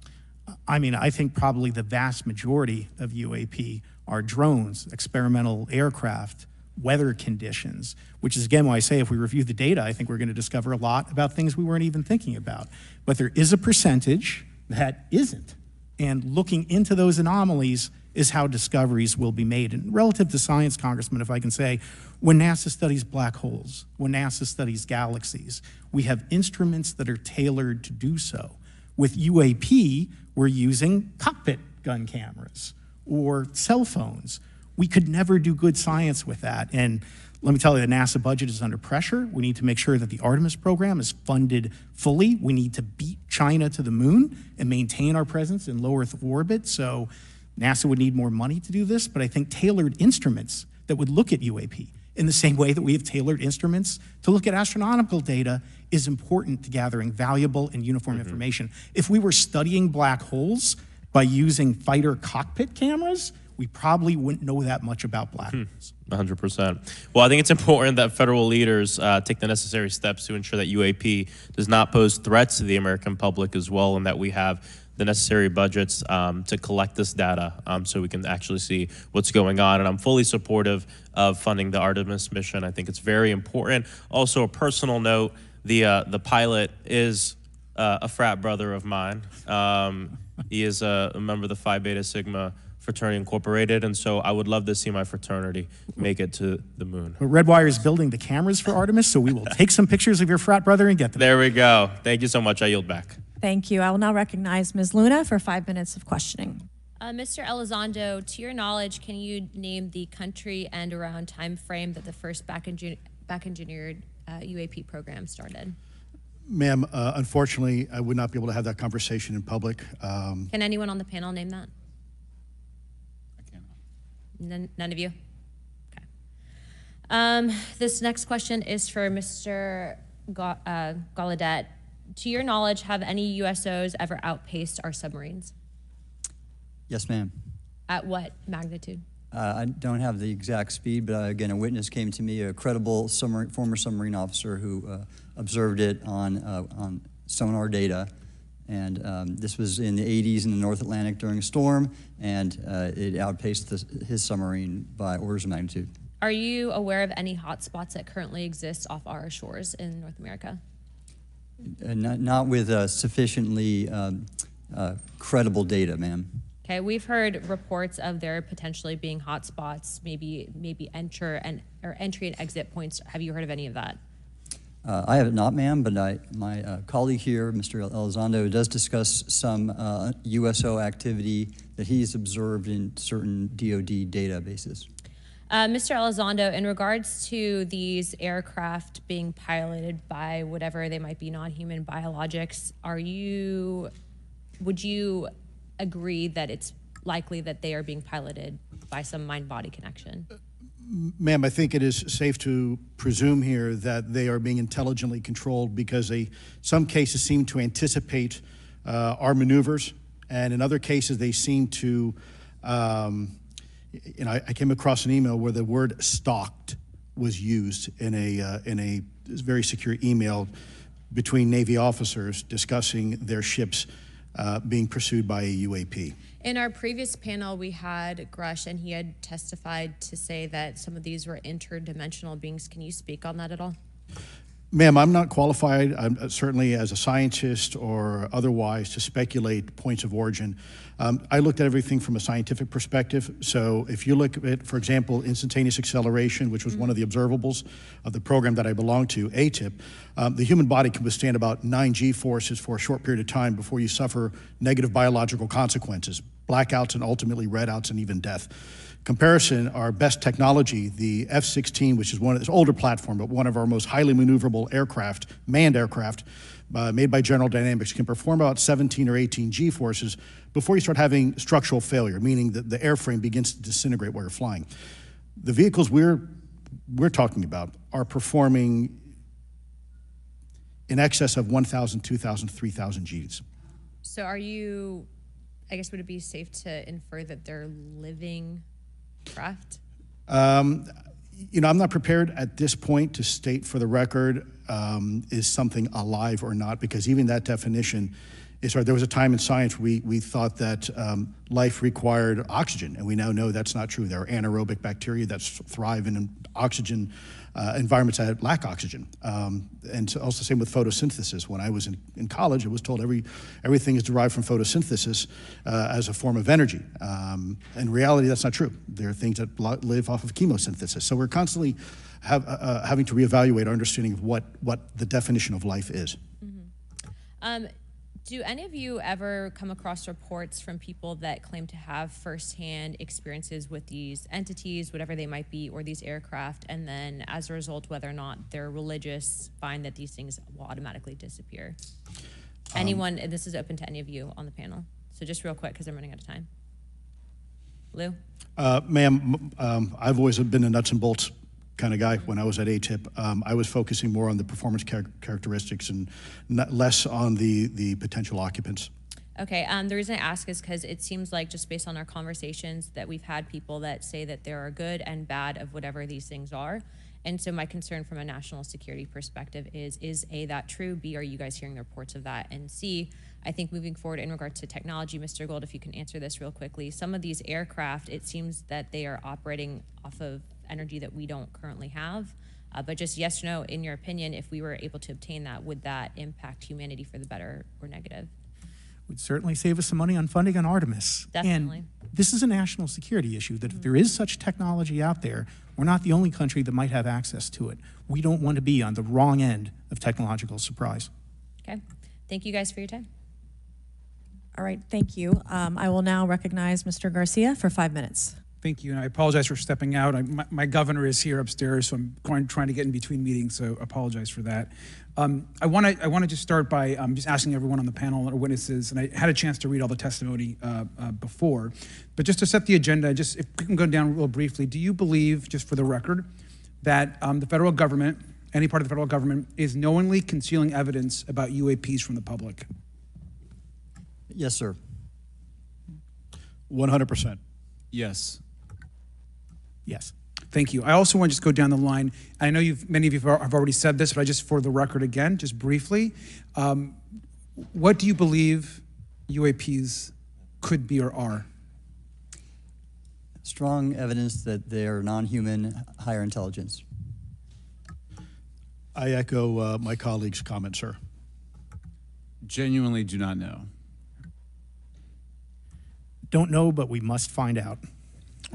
I mean, I think probably the vast majority of UAP are drones, experimental aircraft, weather conditions, which is, again, why I say if we review the data, I think we're going to discover a lot about things we weren't even thinking about. But there is a percentage that isn't. And looking into those anomalies is how discoveries will be made. And relative to science, Congressman, if I can say, when NASA studies black holes, when NASA studies galaxies, we have instruments that are tailored to do so. With UAP, we're using cockpit gun cameras or cell phones. We could never do good science with that. And let me tell you, the NASA budget is under pressure. We need to make sure that the Artemis program is funded fully. We need to beat China to the moon and maintain our presence in low Earth orbit. So NASA would need more money to do this, but I think tailored instruments that would look at UAP in the same way that we have tailored instruments to look at astronomical data is important to gathering valuable and uniform information. If we were studying black holes by using fighter cockpit cameras, we probably wouldn't know that much about black holes. 100%. Well, I think it's important that federal leaders take the necessary steps to ensure that UAP does not pose threats to the American public as well, and that we have the necessary budgets to collect this data so we can actually see what's going on. And I'm fully supportive of funding the Artemis mission. I think it's very important. Also, a personal note, the pilot is a frat brother of mine. He is a member of the Phi Beta Sigma Fraternity Incorporated, and so I would love to see my fraternity make it to the moon. But Redwire is building the cameras for Artemis, so we will take some pictures of your frat brother and get them. There we go. Thank you so much. I yield back. Thank you. I will now recognize Ms. Luna for 5 minutes of questioning. Mr. Elizondo, to your knowledge, can you name the country and around time frame that the first back-engineered UAP program started? Ma'am, unfortunately, I would not be able to have that conversation in public. Can anyone on the panel name that? I cannot. None of you? Okay. This next question is for Mr. Gallaudet. To your knowledge, have any USOs ever outpaced our submarines? Yes, ma'am. At what magnitude? I don't have the exact speed, but again, a witness came to me, a credible former submarine officer who observed it on sonar data. And this was in the 80s in the North Atlantic during a storm, and it outpaced his submarine by orders of magnitude. Are you aware of any hotspots that currently exist off our shores in North America? Not with sufficiently credible data, ma'am. Okay, we've heard reports of there potentially being hotspots, maybe entry and exit points. Have you heard of any of that? I have not, ma'am, but my colleague here, Mr. Elizondo, does discuss some USO activity that he's observed in certain DoD databases. Mr. Elizondo, in regards to these aircraft being piloted by whatever they might be, non-human biologics, would you agree that it's likely that they are being piloted by some mind-body connection? Ma'am, I think it is safe to presume here that they are being intelligently controlled because some cases seem to anticipate our maneuvers, and in other cases they seem to, I came across an email where the word stalked was used in a very secure email between Navy officers discussing their ships being pursued by a UAP. In our previous panel, we had Grush, and he had testified to say that some of these were interdimensional beings. Can you speak on that at all? Ma'am, I'm not qualified, certainly as a scientist or otherwise, to speculate points of origin. I looked at everything from a scientific perspective. So if you look at, for example, instantaneous acceleration, which was one of the observables of the program that I belong to, ATIP, the human body can withstand about 9 G-forces for a short period of time before you suffer negative biological consequences, blackouts and ultimately redouts and even death. Comparison, our best technology, the F-16, which is this older platform, but one of our most highly maneuverable aircraft, manned aircraft, made by General Dynamics, can perform about 17 or 18 G-forces before you start having structural failure, meaning that the airframe begins to disintegrate while you're flying. The vehicles we're talking about are performing in excess of 1,000, 2,000, 3,000 Gs. So are you, I guess, would it be safe to infer that they're living craft? I'm not prepared at this point to state for the record is something alive or not, because even that definition is hard. There was a time in science we thought that life required oxygen, and we now know that's not true. There are anaerobic bacteria that thrive in oxygen environments that lack oxygen. And so also same with photosynthesis. When I was in college, I was told everything is derived from photosynthesis as a form of energy. In reality, that's not true. There are things that live off of chemosynthesis. So we're constantly having to reevaluate our understanding of what the definition of life is. Mm-hmm. Do any of you ever come across reports from people that claim to have firsthand experiences with these entities, whatever they might be, or these aircraft, and then as a result, whether or not they're religious, find that these things will automatically disappear? Anyone, and this is open to any of you on the panel. So just real quick, because I'm running out of time. Lou? Ma'am, I've always been a nuts and bolts kind of guy. When I was at ATIP, I was focusing more on the performance characteristics and less on the potential occupants. Okay, the reason I ask is because it seems like, just based on our conversations, that we've had people that say that there are good and bad of whatever these things are. And so my concern from a national security perspective is A, that true? B, are you guys hearing the reports of that? And C, I think moving forward in regards to technology, Mr. Gold, if you can answer this real quickly, some of these aircraft, it seems that they are operating off of energy that we don't currently have. But just yes or no, in your opinion, if we were able to obtain that, would that impact humanity for the better or negative? Would certainly save us some money on funding on Artemis. Definitely. And this is a national security issue, that if there is such technology out there, we're not the only country that might have access to it. We don't want to be on the wrong end of technological surprise. Okay. Thank you guys for your time. All right, thank you. I will now recognize Mr. Garcia for 5 minutes. Thank you, and I apologize for stepping out. My governor is here upstairs, so I'm trying to get in between meetings, so apologize for that. I want to just start by just asking everyone on the panel or witnesses, and I had a chance to read all the testimony before, but just to set the agenda, just if we can go down real briefly, do you believe, just for the record, that the federal government, any part of the federal government, is knowingly concealing evidence about UAPs from the public? Yes, sir. 100%. Yes. Yes. Thank you. I also want to just go down the line. I know many of you have already said this, but I just, for the record again, just briefly, what do you believe UAPs could be or are? Strong evidence that they are non-human, higher intelligence. I echo my colleague's comment, sir. Genuinely do not know. Don't know, but we must find out.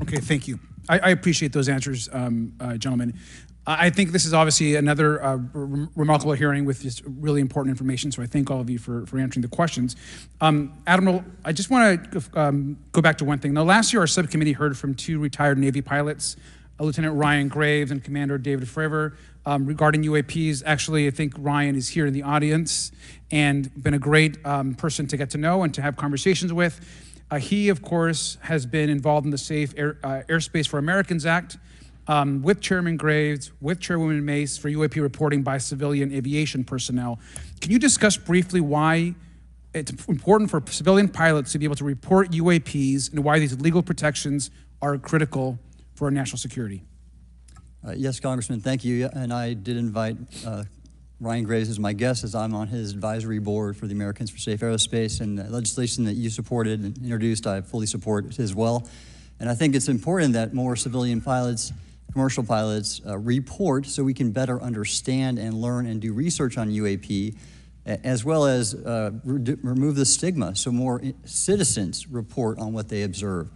Okay, thank you. I appreciate those answers, gentlemen. I think this is obviously another remarkable hearing with just really important information, so I thank all of you for answering the questions. Admiral, I just want to go back to one thing. Now, last year, our subcommittee heard from 2 retired Navy pilots, Lieutenant Ryan Graves and Commander David Fravor, regarding UAPs. Actually, I think Ryan is here in the audience and been a great person to get to know and to have conversations with. He, of course, has been involved in the Safe Airspace for Americans Act, with Chairman Graves, with Chairwoman Mace for UAP reporting by civilian aviation personnel. Can you discuss briefly why it's important for civilian pilots to be able to report UAPs and why these legal protections are critical for our national security? Yes, Congressman, thank you. And I did invite Ryan Graves as my guest, as I'm on his advisory board for the Americans for Safe Aerospace, and the legislation that you supported and introduced, I fully support as well. And I think it's important that more civilian pilots, commercial pilots, report so we can better understand and learn and do research on UAP, as well as remove the stigma so more citizens report on what they observe.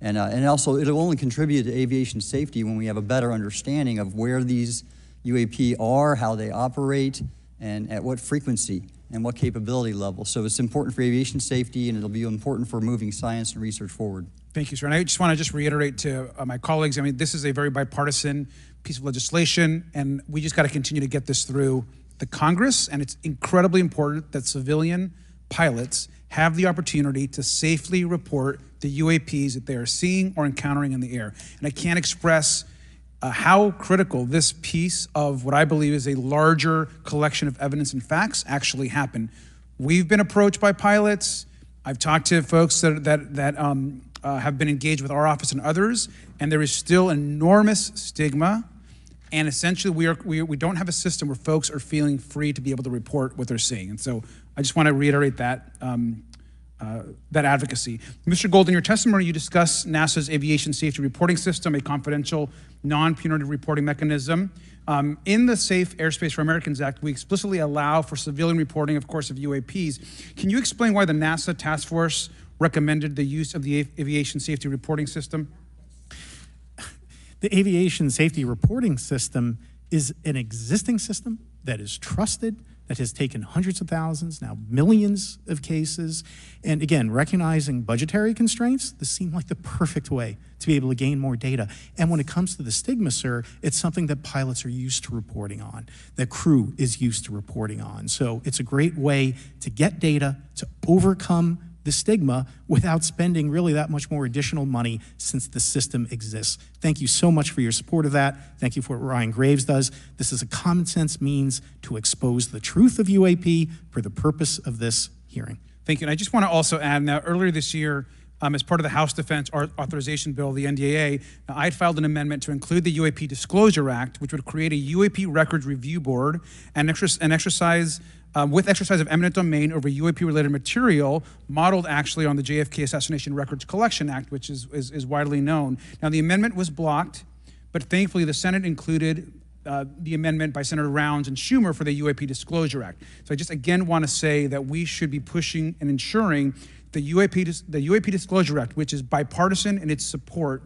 And also, it'll only contribute to aviation safety when we have a better understanding of where these UAP are, how they operate, and at what frequency and what capability level. So it's important for aviation safety, and it'll be important for moving science and research forward. Thank you, sir. And I just want to reiterate to my colleagues, I mean, this is a very bipartisan piece of legislation, and we just got to continue to get this through the Congress, and it's incredibly important that civilian pilots have the opportunity to safely report the UAPs that they are seeing or encountering in the air. And I can't express how critical this piece of what I believe is a larger collection of evidence and facts actually happen. We've been approached by pilots. I've talked to folks that have been engaged with our office and others, and there is still enormous stigma. And essentially, we don't have a system where folks are feeling free to be able to report what they're seeing. And so I just want to reiterate that advocacy. Mr. Gold, in your testimony, you discuss NASA's Aviation Safety Reporting System, a confidential, non-punitive reporting mechanism. In the Safe Airspace for Americans Act, we explicitly allow for civilian reporting, of course, of UAPs. Can you explain why the NASA task force recommended the use of the Aviation Safety Reporting System? The Aviation Safety Reporting System is an existing system that is trusted, that has taken hundreds of thousands, now millions of cases. And again, recognizing budgetary constraints, this seemed like the perfect way to be able to gain more data. And when it comes to the stigma, sir, it's something that pilots are used to reporting on, that crew is used to reporting on. So it's a great way to get data, to overcome the stigma without spending really that much more additional money since the system exists. Thank you so much for your support of that. Thank you for what Ryan Graves does. This is a common sense means to expose the truth of UAP for the purpose of this hearing. Thank you. And I just want to also add, now earlier this year, as part of the House Defense Authorization Bill, the NDAA, I had filed an amendment to include the UAP Disclosure Act, which would create a UAP Records Review Board and exercise of eminent domain over UAP-related material, modeled actually on the JFK Assassination Records Collection Act, which is widely known. Now, the amendment was blocked, but thankfully the Senate included the amendment by Senator Rounds and Schumer for the UAP Disclosure Act. So I just again want to say that we should be pushing and ensuring the UAP Disclosure Act, which is bipartisan in its support,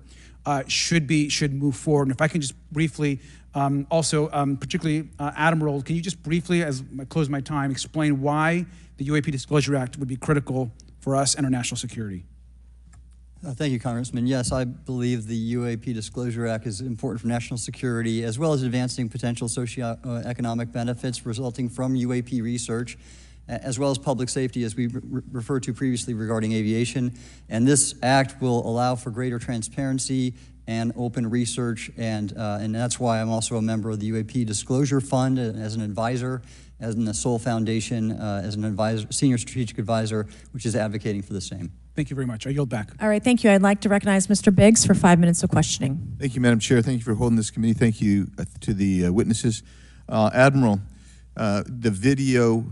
should move forward. And if I can just briefly, particularly Admiral, can you just briefly, as I close my time, explain why the UAP Disclosure Act would be critical for us and our national security? Thank you, Congressman. Yes, I believe the UAP Disclosure Act is important for national security, as well as advancing potential socioeconomic benefits resulting from UAP research, as well as public safety, as we referred to previously regarding aviation. And this act will allow for greater transparency and open research, and that's why I'm also a member of the UAP Disclosure Fund as an advisor, as in the Soul Foundation as an advisor, senior strategic advisor, which is advocating for the same. Thank you very much. I yield back. All right, thank you. I'd like to recognize Mr. Biggs for 5 minutes of questioning. Thank you, Madam Chair. Thank you for holding this committee. Thank you to the witnesses. Admiral, the video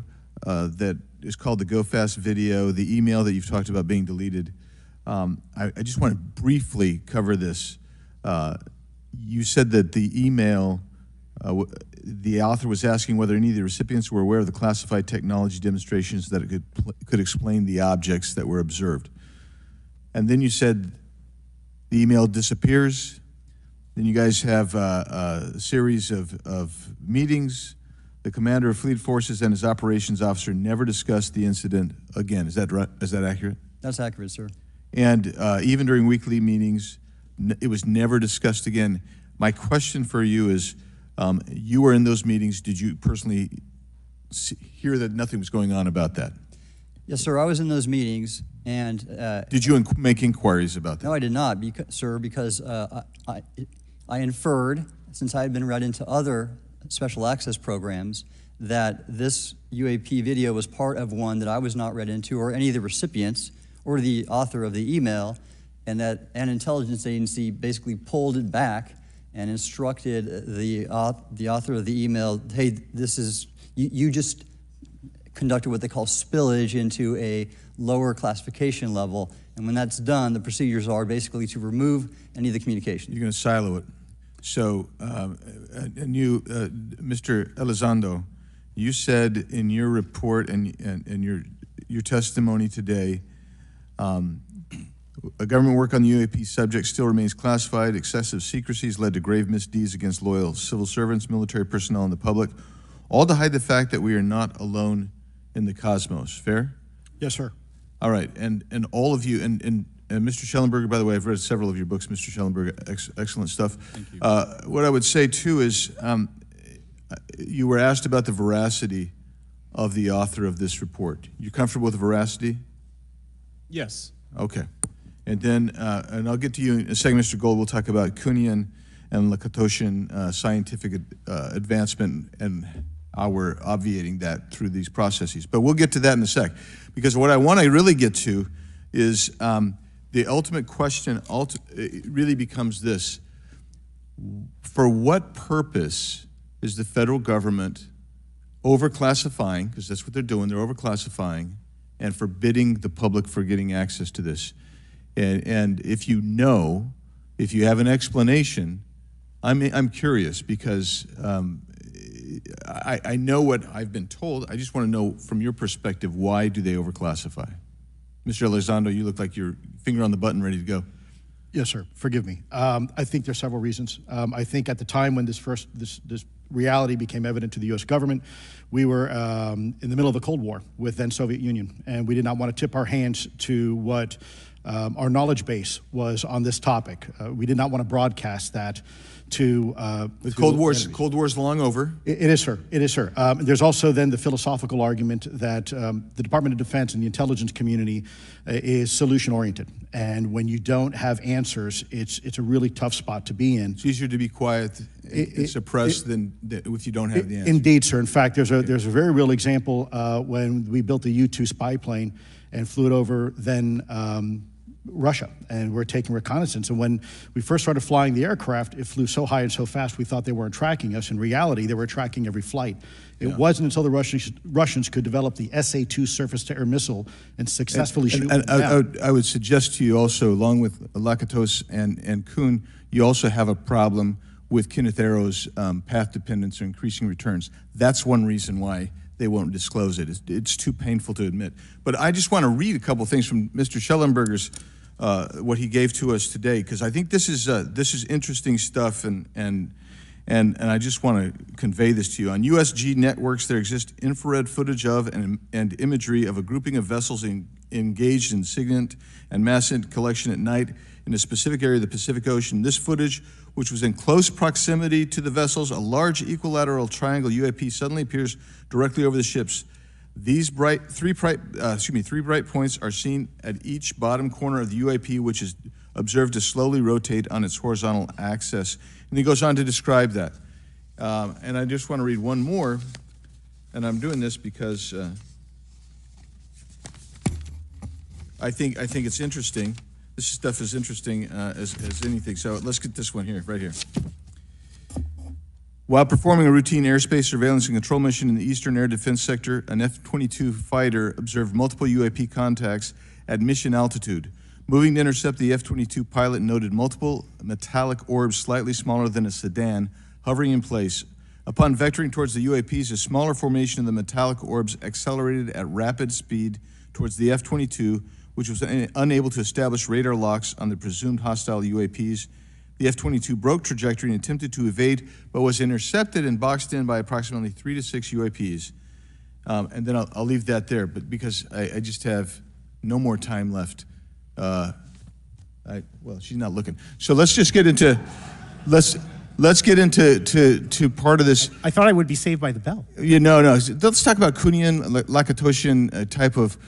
that is called the Go Fast video, the email that you've talked about being deleted, I just want to briefly cover this. You said that the email, the author was asking whether any of the recipients were aware of the classified technology demonstrations that it could explain the objects that were observed. and then you said the email disappears. Then you guys have a series of meetings. The commander of fleet forces and his operations officer never discussed the incident again. Is that right? Is that accurate? That's accurate, sir. And even during weekly meetings, it was never discussed again. My question for you is, you were in those meetings. Did you personally hear that nothing was going on about that? Yes, sir. I was in those meetings, and did you make inquiries about that? No, I did not, sir, because I inferred, since I had been read into other special access programs, that this UAP video was part of one that I was not read into, or any of the recipients, or the author of the email, and that an intelligence agency basically pulled it back and instructed the author of the email, hey, this is, you just conducted what they call spillage into a lower classification level, and when that's done, the procedures are basically to remove any of the communication. You're going to silo it. So, and you, Mr. Elizondo, you said in your report and your testimony today, a government work on the UAP subject still remains classified. Excessive secrecies led to grave misdeeds against loyal civil servants, military personnel, and the public, all to hide the fact that we are not alone in the cosmos. Fair? Yes, sir. All right, and all of you, and Mr. Schellenberger, by the way, I've read several of your books, Mr. Schellenberger, excellent stuff. Thank you. What I would say, too, is you were asked about the veracity of the author of this report. You comfortable with the veracity? Yes. Okay. And then, and I'll get to you in a second, Mr. Gold. We'll talk about Kunian and Lakatoshan scientific advancement and how we're obviating that through these processes. But we'll get to that in a sec. Because what I want to really get to is the ultimate question it really becomes this. For what purpose is the federal government overclassifying, because that's what they're doing, they're overclassifying, and forbidding the public for getting access to this? And if you know, if you have an explanation, I'm curious, because I know what I've been told. I just want to know from your perspective, why do they overclassify? Mr. Elizondo, you look like your finger on the button ready to go. Yes, sir. Forgive me. I think there's several reasons. I think at the time when this reality became evident to the U.S. government, we were in the middle of the Cold War with then Soviet Union, and we did not want to tip our hands to what our knowledge base was on this topic. We did not want to broadcast that to Cold War's long over. It is, sir. It is, sir. There's also then the philosophical argument that the Department of Defense and the intelligence community is solution-oriented. And when you don't have answers, it's a really tough spot to be in. It's easier to be quiet and suppressed than if you don't have the answer. Indeed, sir. In fact, there's a very real example when we built the U-2 spy plane and flew it over then Russia, and we're taking reconnaissance. And when we first started flying the aircraft, it flew so high and so fast we thought they weren't tracking us. In reality, they were tracking every flight. It wasn't until the Russians could develop the SA-2 surface-to-air missile and successfully shoot them down. I would suggest to you also, along with Lakatos and Kuhn, you also have a problem with Kenneth Arrow's path dependence or increasing returns. That's one reason why they won't disclose it. It's too painful to admit. But I just want to read a couple things from Mr. Schellenberger's what he gave to us today, because I think this is interesting stuff, and I just want to convey this to you. On USG networks, there exists infrared footage of and imagery of a grouping of vessels engaged in SIGINT and mass collection at night in a specific area of the Pacific Ocean. This footage, which was in close proximity to the vessels, a large equilateral triangle UAP suddenly appears directly over the ships. These three bright points are seen at each bottom corner of the UAP, which is observed to slowly rotate on its horizontal axis. And he goes on to describe that. And I just want to read one more, and I'm doing this because I think it's interesting. This stuff is interesting as anything. So let's get this one here, right here. While performing a routine airspace surveillance and control mission in the Eastern Air Defense Sector, an F-22 fighter observed multiple UAP contacts at mission altitude. Moving to intercept, the F-22 pilot noted multiple metallic orbs slightly smaller than a sedan hovering in place. Upon vectoring towards the UAPs, a smaller formation of the metallic orbs accelerated at rapid speed towards the F-22, which was unable to establish radar locks on the presumed hostile UAPs. The F-22 broke trajectory and attempted to evade, but was intercepted and boxed in by approximately 3 to 6 UAPs. And then I'll leave that there, but because I just have no more time left. Well, she's not looking. So let's just get into, let's get into part of this. I thought I would be saved by the bell. No. Let's talk about Kuhnian, Lakatoshian type of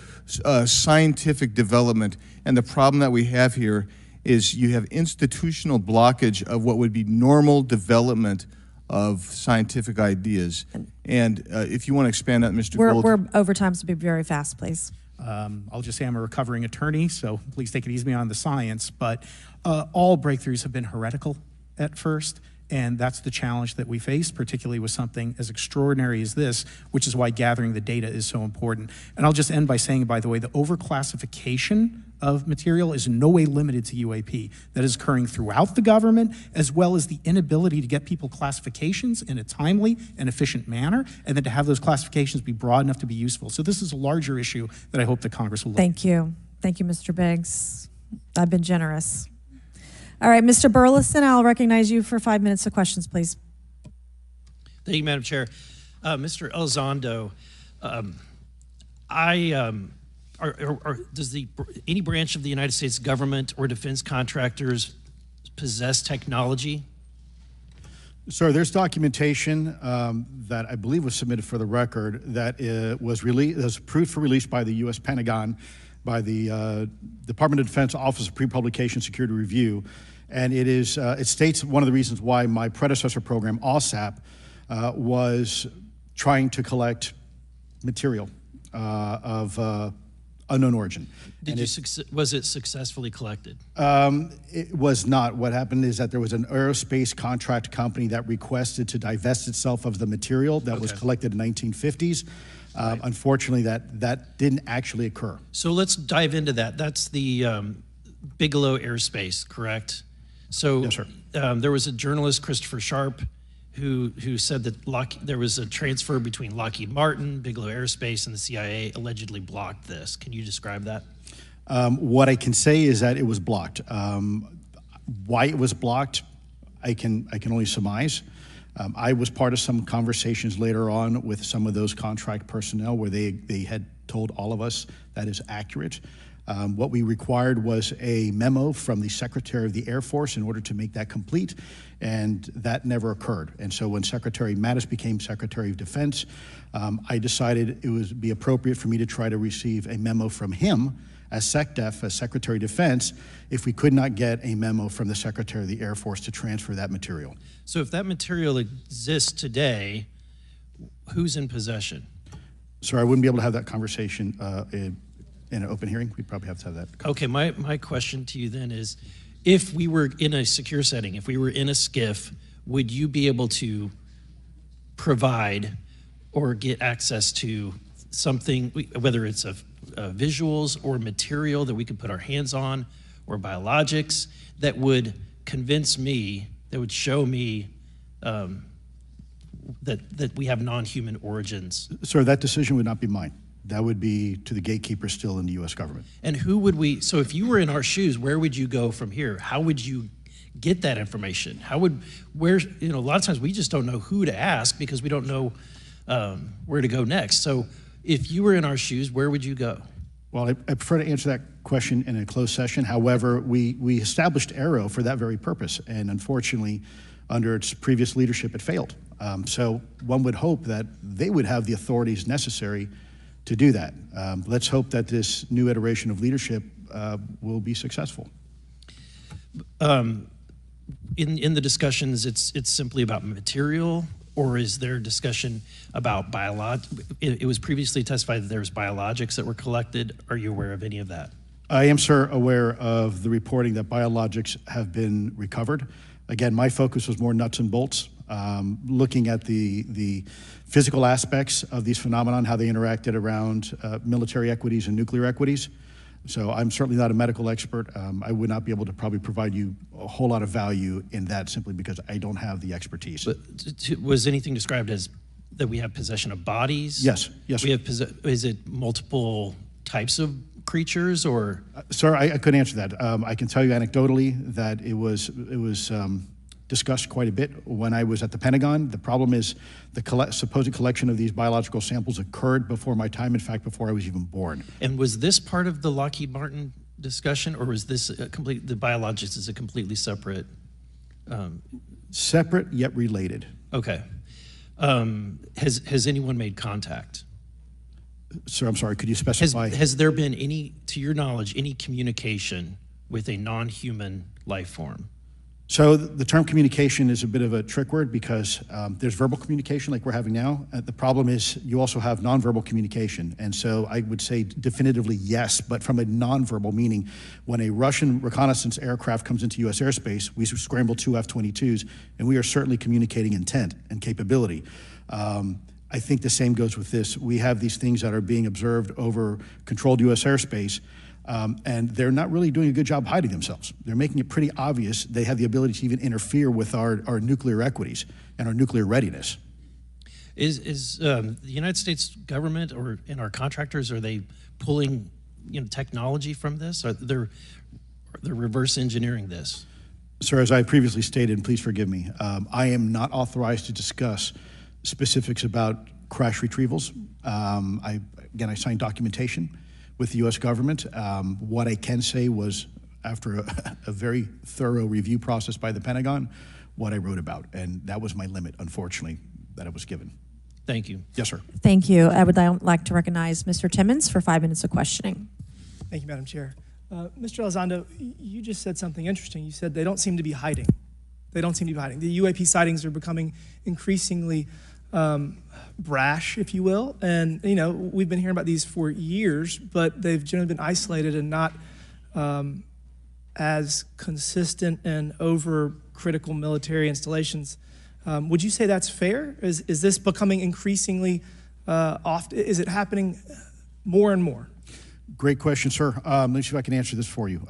scientific development. And the problem that we have here is you have institutional blockage of what would be normal development of scientific ideas. And if you want to expand on Mr. Gold. We're over time, so be very fast, please. I'll just say I'm a recovering attorney, so please take it easy on the science. But all breakthroughs have been heretical at first, and that's the challenge that we face, particularly with something as extraordinary as this, which is why gathering the data is so important. And I'll just end by saying, by the way, the overclassification of material is in no way limited to UAP. That is occurring throughout the government, as well as the inability to get people classifications in a timely and efficient manner, and then to have those classifications be broad enough to be useful. So this is a larger issue that I hope that Congress will look at. Thank you. Thank you, Mr. Biggs. I've been generous. All right, Mr. Burleson, I'll recognize you for 5 minutes of questions, please. Thank you, Madam Chair. Mr. Elizondo, does any branch of the United States government or defense contractors possess technology? Sir, there's documentation that I believe was submitted for the record that was approved for release by the U.S. Pentagon, by the Department of Defense Office of Pre-Publication Security Review, and it states one of the reasons why my predecessor program, OSAP, was trying to collect material of unknown origin. Was it successfully collected? It was not. What happened is that there was an aerospace contract company that requested to divest itself of the material that was collected in the 1950s. Right. Unfortunately, that didn't actually occur. So let's dive into that. That's the Bigelow Aerospace, correct? So yes, sir. There was a journalist, Christopher Sharp, who said that there was a transfer between Lockheed Martin, Bigelow Aerospace, and the CIA allegedly blocked this. Can you describe that? What I can say is that it was blocked. Why it was blocked, I can only surmise. I was part of some conversations later on with some of those contract personnel where they had told all of us that is accurate. What we required was a memo from the Secretary of the Air Force in order to make that complete, and that never occurred. And so when Secretary Mattis became Secretary of Defense, I decided it would be appropriate for me to try to receive a memo from him as SecDef, as Secretary of Defense, if we could not get a memo from the Secretary of the Air Force to transfer that material. So if that material exists today, who's in possession? Sir, I wouldn't be able to have that conversation in an open hearing. We'd probably have to have that. Okay, my question to you then is, if we were in a secure setting, if we were in a SCIF, would you be able to provide or get access to something, whether it's visuals or material that we could put our hands on, or biologics, that would convince me, that would show me that we have non-human origins? Sir, that decision would not be mine. That would be to the gatekeeper still in the U.S. government. And who would we, so if you were in our shoes, where would you go from here? How would you get that information? A lot of times we just don't know who to ask because we don't know where to go next. So if you were in our shoes, where would you go? Well, I prefer to answer that question in a closed session. However, we established AARO for that very purpose, and unfortunately, under its previous leadership, it failed. So one would hope that they would have the authorities necessary to do that. Let's hope that this new iteration of leadership will be successful. In the discussions, it's simply about material, or is there discussion about it was previously testified that there was biologics that were collected. Are you aware of any of that? I am, sir, aware of the reporting that biologics have been recovered. Again, my focus was more nuts and bolts, looking at the physical aspects of these phenomena, how they interacted around military equities and nuclear equities. So I'm certainly not a medical expert. I would not be able to probably provide you a whole lot of value in that simply because I don't have the expertise. But was anything described as that we have possession of bodies? Yes, yes. Is it multiple types of creatures or? Sir, I couldn't answer that. I can tell you anecdotally that it was discussed quite a bit when I was at the Pentagon. The problem is the supposed collection of these biological samples occurred before my time, in fact, before I was even born. And was this part of the Lockheed Martin discussion, or was this the biologics is a completely separate? Separate yet related. Okay. Has anyone made contact? Sir, I'm sorry, could you specify? Has there been any, to your knowledge, any communication with a non-human life form? So the term communication is a bit of a trick word because there's verbal communication like we're having now. The problem is you also have nonverbal communication. And so I would say definitively yes, but from a nonverbal meaning, when a Russian reconnaissance aircraft comes into U.S. airspace, we scramble 2 F-22s, and we are certainly communicating intent and capability. I think the same goes with this. We have these things that are being observed over controlled U.S. airspace, and they're not really doing a good job hiding themselves. They're making it pretty obvious they have the ability to even interfere with our nuclear equities and our nuclear readiness. Is the United States government or in our contractors, are they pulling technology from this? Or they're reverse engineering this? Sir, as I previously stated, and please forgive me, I am not authorized to discuss specifics about crash retrievals. I signed documentation with the U.S. government. What I can say was, after a very thorough review process by the Pentagon, what I wrote about, and that was my limit, unfortunately, that I was given. Thank you. Yes, sir. Thank you. I would like to recognize Mr. Timmons for 5 minutes of questioning. Thank you, Madam Chair. Mr. Elizondo, you just said something interesting. You said they don't seem to be hiding. They don't seem to be hiding. The UAP sightings are becoming increasingly brash, if you will. And, we've been hearing about these for years, but they've generally been isolated and not as consistent and over critical military installations. Would you say that's fair? Is this becoming increasingly often? Is it happening more and more? Great question, sir. Let me see if I can answer this for you.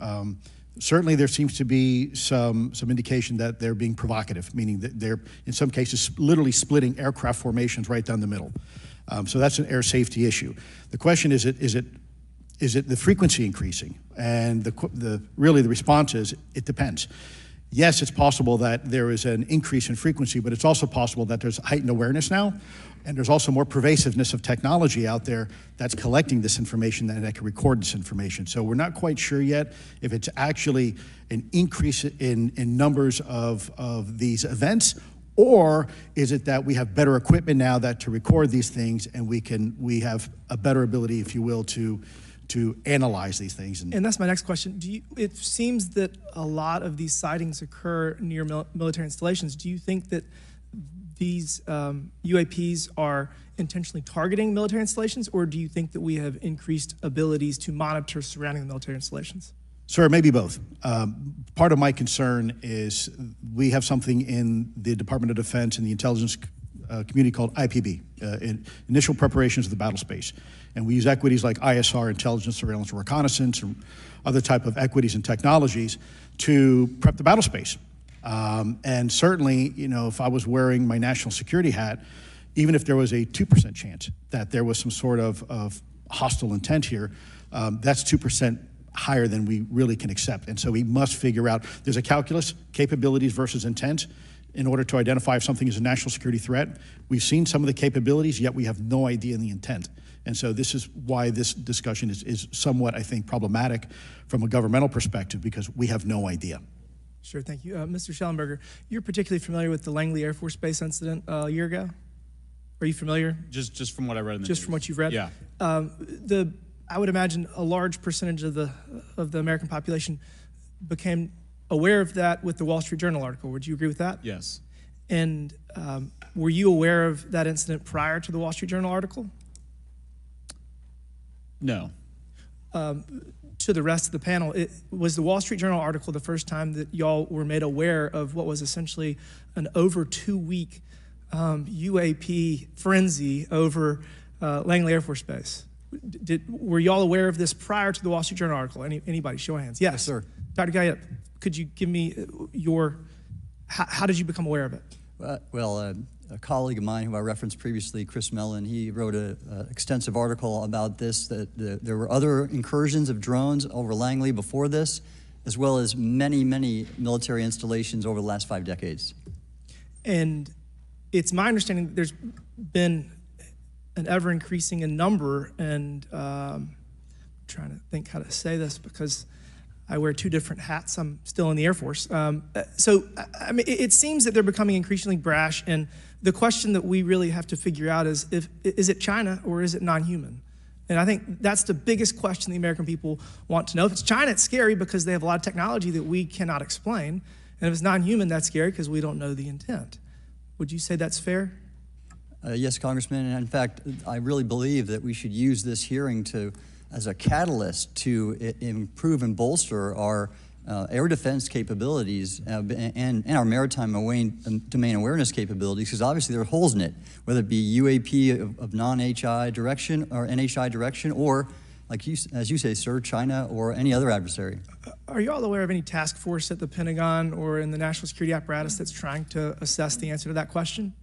Certainly there seems to be some indication that they're being provocative, meaning that they're, in some cases, literally splitting aircraft formations right down the middle. So that's an air safety issue. The question is it the frequency increasing? And really the response is, it depends. Yes, it's possible that there is an increase in frequency, but it's also possible that there's heightened awareness now, and there's also more pervasiveness of technology out there that's collecting this information and that can record this information. So we're not quite sure yet if it's actually an increase in numbers of these events, or is it that we have better equipment now that to record these things, and we have a better ability, if you will, to analyze these things. And that's my next question. It seems that a lot of these sightings occur near military installations. Do you think that these UAPs are intentionally targeting military installations, or do you think that we have increased abilities to monitor surrounding the military installations? Sir, maybe both. Part of my concern is we have something in the Department of Defense and the intelligence community called IPB, Initial Preparations of the Battle Space. And we use equities like ISR, intelligence, surveillance, and reconnaissance, or other type of equities and technologies to prep the battle space. And certainly, if I was wearing my national security hat, even if there was a 2% chance that there was some sort of hostile intent here, that's 2% higher than we really can accept. And so we must figure out, there's a calculus, capabilities versus intent, in order to identify if something is a national security threat. We've seen some of the capabilities, yet we have no idea in the intent. And so this is why this discussion is somewhat, I think, problematic from a governmental perspective, because we have no idea. Sure, thank you. Mr. Schellenberger, you're particularly familiar with the Langley Air Force Base incident a year ago? Are you familiar? Just from what I read in the Just news. from what you've read? Yeah. I would imagine a large percentage of the American population became aware of that with the Wall Street Journal article. Would you agree with that? Yes. And were you aware of that incident prior to the Wall Street Journal article? No. To the rest of the panel, was the Wall Street Journal article the first time that y'all were made aware of what was essentially an over 2-week UAP frenzy over Langley Air Force Base? Were y'all aware of this prior to the Wall Street Journal article? Anybody, show of hands. Yes, sir. Dr. Guyette, could you give me how did you become aware of it? Well, a colleague of mine who I referenced previously, Chris Mellon, he wrote an extensive article about this, that there were other incursions of drones over Langley before this, as well as many, many military installations over the last 5 decades. And it's my understanding that there's been an ever increasing in number, and I'm trying to think how to say this because I wear 2 different hats. I'm still in the Air Force. So, I mean, it seems that they're becoming increasingly brash, and the question that we really have to figure out is it China or is it non-human? And I think that's the biggest question the American people want to know. If it's China, it's scary because they have a lot of technology that we cannot explain. And if it's non-human, that's scary because we don't know the intent. Would you say that's fair? Yes, Congressman. And in fact, I really believe that we should use this hearing as a catalyst to improve and bolster our air defense capabilities and our maritime domain awareness capabilities, because obviously there are holes in it, whether it be UAP of non-HI direction or NHI direction, or, as you say, sir, China or any other adversary. Are you all aware of any task force at the Pentagon or in the national security apparatus that's trying to assess the answer to that question?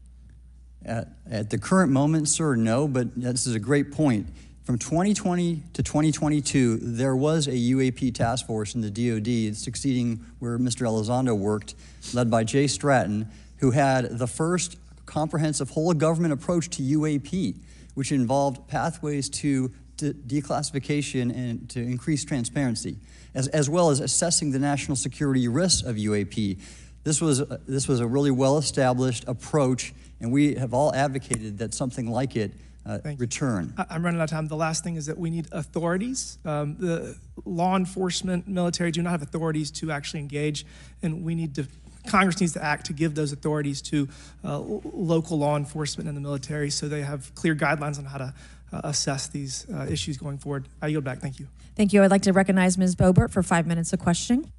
At the current moment, sir, no, but this is a great point. From 2020 to 2022, there was a UAP task force in the DoD succeeding where Mr. Elizondo worked, led by Jay Stratton, who had the first comprehensive whole-of-government approach to UAP, which involved pathways to declassification and to increase transparency, as well as assessing the national security risks of UAP. This was a really well-established approach, and we have all advocated that something like it return. I'm running out of time. The last thing is that we need authorities. The law enforcement, military do not have authorities to actually engage, and Congress needs to act to give those authorities to local law enforcement and the military so they have clear guidelines on how to assess these issues going forward. I yield back. Thank you. Thank you. I'd like to recognize Ms. Boebert for 5 minutes of questioning.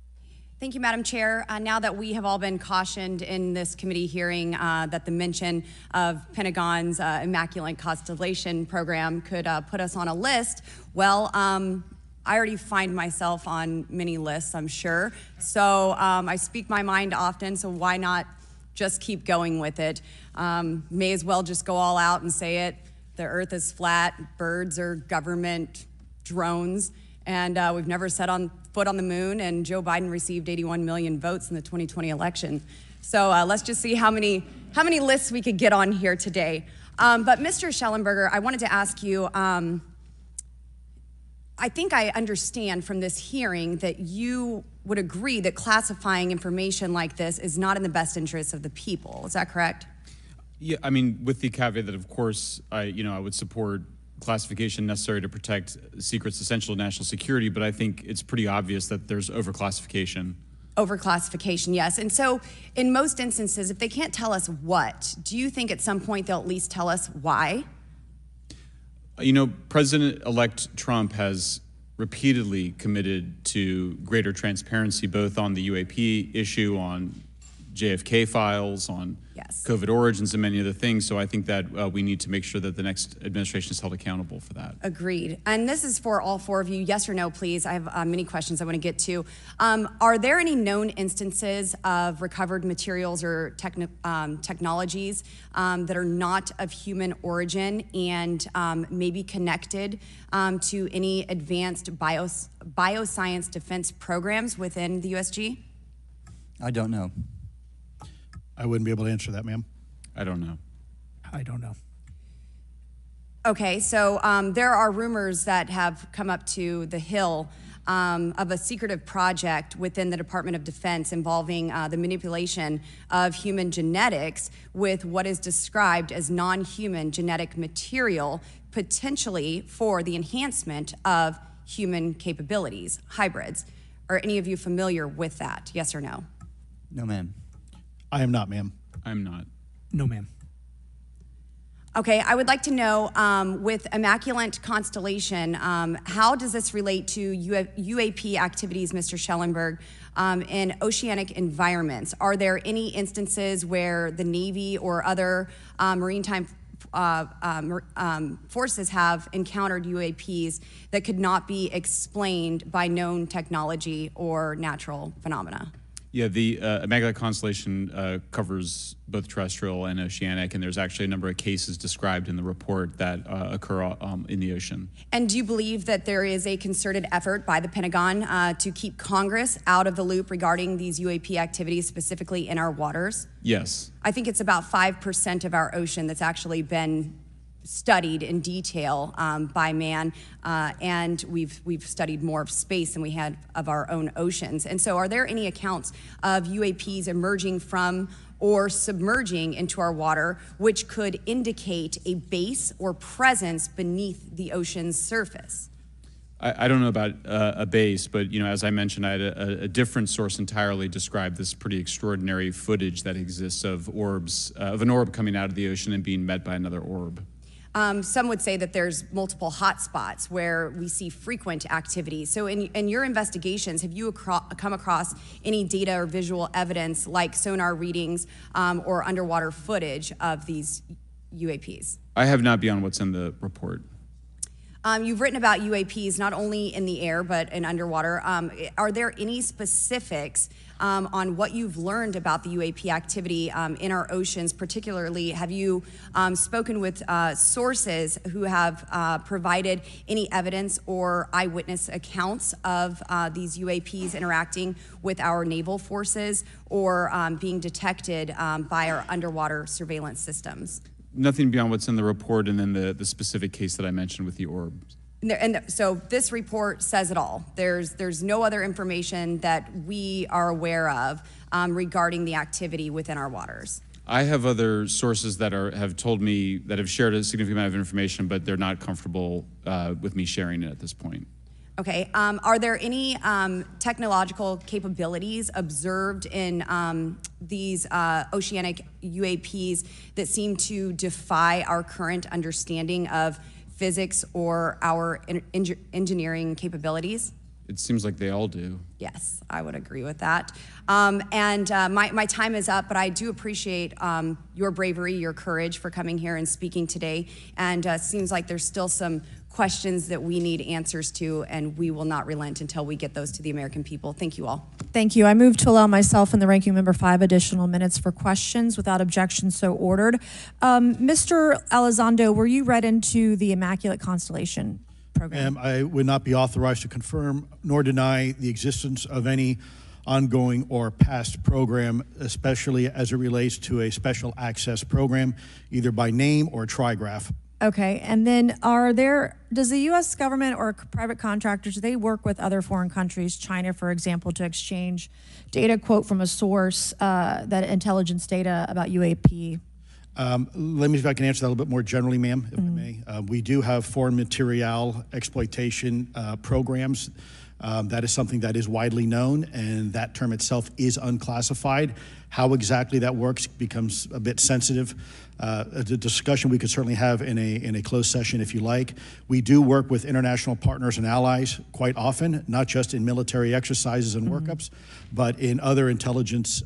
Thank you, Madam Chair. Now that we have all been cautioned in this committee hearing that the mention of Pentagon's Immaculate Constellation program could put us on a list, well, I already find myself on many lists, I'm sure. So I speak my mind often, so why not just keep going with it? May as well just go all out and say it. The earth is flat, birds are government drones, and we've never set foot on the moon, and Joe Biden received 81 million votes in the 2020 election. So let's just see how many lists we could get on here today. But Mr. Schellenberger, I wanted to ask you, I think I understand from this hearing that you would agree that classifying information like this is not in the best interest of the people. Is that correct? Yeah, I mean, with the caveat that, of course, I would support classification necessary to protect secrets essential to national security, but I think it's pretty obvious that there's overclassification. Overclassification, yes. And so in most instances, if they can't tell us what, do you think at some point they'll at least tell us why? President-elect Trump has repeatedly committed to greater transparency, both on the UAP issue, on JFK files, on COVID origins, and many other things. So I think that we need to make sure that the next administration is held accountable for that. Agreed. And this is for all 4 of you. Yes or no, please. I have many questions I want to get to. Are there any known instances of recovered materials or technologies that are not of human origin and maybe connected to any advanced bioscience defense programs within the USG? I don't know. I wouldn't be able to answer that, ma'am. I don't know. I don't know. Okay, so there are rumors that have come up to the Hill of a secretive project within the Department of Defense involving the manipulation of human genetics with what is described as non-human genetic material, potentially for the enhancement of human capabilities, hybrids. Are any of you familiar with that? Yes or no? No, ma'am. I am not, ma'am. I'm not. No, ma'am. Okay, I would like to know, with Immaculate Constellation, how does this relate to UAP activities, Mr. Schellenberg, in oceanic environments? Are there any instances where the Navy or other maritime forces have encountered UAPs that could not be explained by known technology or natural phenomena? Yeah, the Immaculate Constellation covers both terrestrial and oceanic, and there's actually a number of cases described in the report that occur in the ocean. And do you believe that there is a concerted effort by the Pentagon to keep Congress out of the loop regarding these UAP activities, specifically in our waters? Yes. I think it's about 5% of our ocean that's actually been studied in detail by man, and we've studied more of space than we had of our own oceans. And so are there any accounts of UAPs emerging from or submerging into our water which could indicate a base or presence beneath the ocean's surface? I don't know about a base, but as I mentioned, I had a different source entirely describe this pretty extraordinary footage that exists of orbs, of an orb coming out of the ocean and being met by another orb. Some would say that there's multiple hotspots where we see frequent activity. So in your investigations, have you come across any data or visual evidence like sonar readings or underwater footage of these UAPs? I have not beyond what's in the report. You've written about UAPs not only in the air but in underwater. Are there any specifics on what you've learned about the UAP activity in our oceans? Particularly, have you spoken with sources who have provided any evidence or eyewitness accounts of these UAPs interacting with our naval forces or being detected by our underwater surveillance systems? Nothing beyond what's in the report and then the specific case that I mentioned with the orbs. So this report says it all. There's no other information that we are aware of regarding the activity within our waters. I have other sources that have told me that have shared a significant amount of information, but they're not comfortable with me sharing it at this point. Okay, are there any technological capabilities observed in these oceanic UAPs that seem to defy our current understanding of physics or our engineering capabilities? It seems like they all do. Yes, I would agree with that. My time is up, but I do appreciate your bravery, your courage for coming here and speaking today. And it seems like there's still some questions that we need answers to, and we will not relent until we get those to the American people. Thank you all. Thank you. I move to allow myself and the ranking member 5 additional minutes for questions without objection, so ordered. Mr. Elizondo, were you read into the Immaculate Constellation program? I would not be authorized to confirm nor deny the existence of any ongoing or past program, especially as it relates to a special access program, either by name or trigraph. Okay, and then does the U.S. government or private contractors, do they work with other foreign countries, China, for example, to exchange data, quote from a source, that intelligence data about UAP? Let me see if I can answer that a little bit more generally, ma'am, if I may. We do have foreign material exploitation programs. That is something that is widely known, and that term itself is unclassified. How exactly that works becomes a bit sensitive. A discussion we could certainly have in a closed session if you like. We do work with international partners and allies quite often, not just in military exercises and workups, but in other intelligence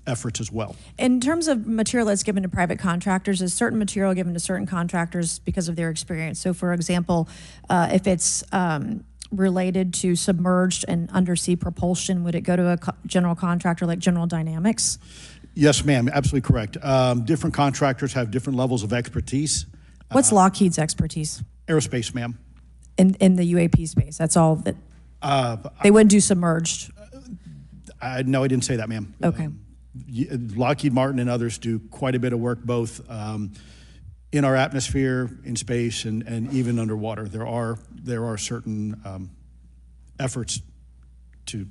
efforts as well. In terms of material that's given to private contractors, is certain material given to certain contractors because of their experience? So for example, if it's related to submerged and undersea propulsion, would it go to a general contractor like General Dynamics? Yes, ma'am, absolutely correct. Different contractors have different levels of expertise. What's Lockheed's expertise? Aerospace, ma'am. In the UAP space, that's all that, they wouldn't do submerged? No, I didn't say that, ma'am. Okay. Lockheed Martin and others do quite a bit of work both in our atmosphere, in space, and even underwater. There are certain efforts to.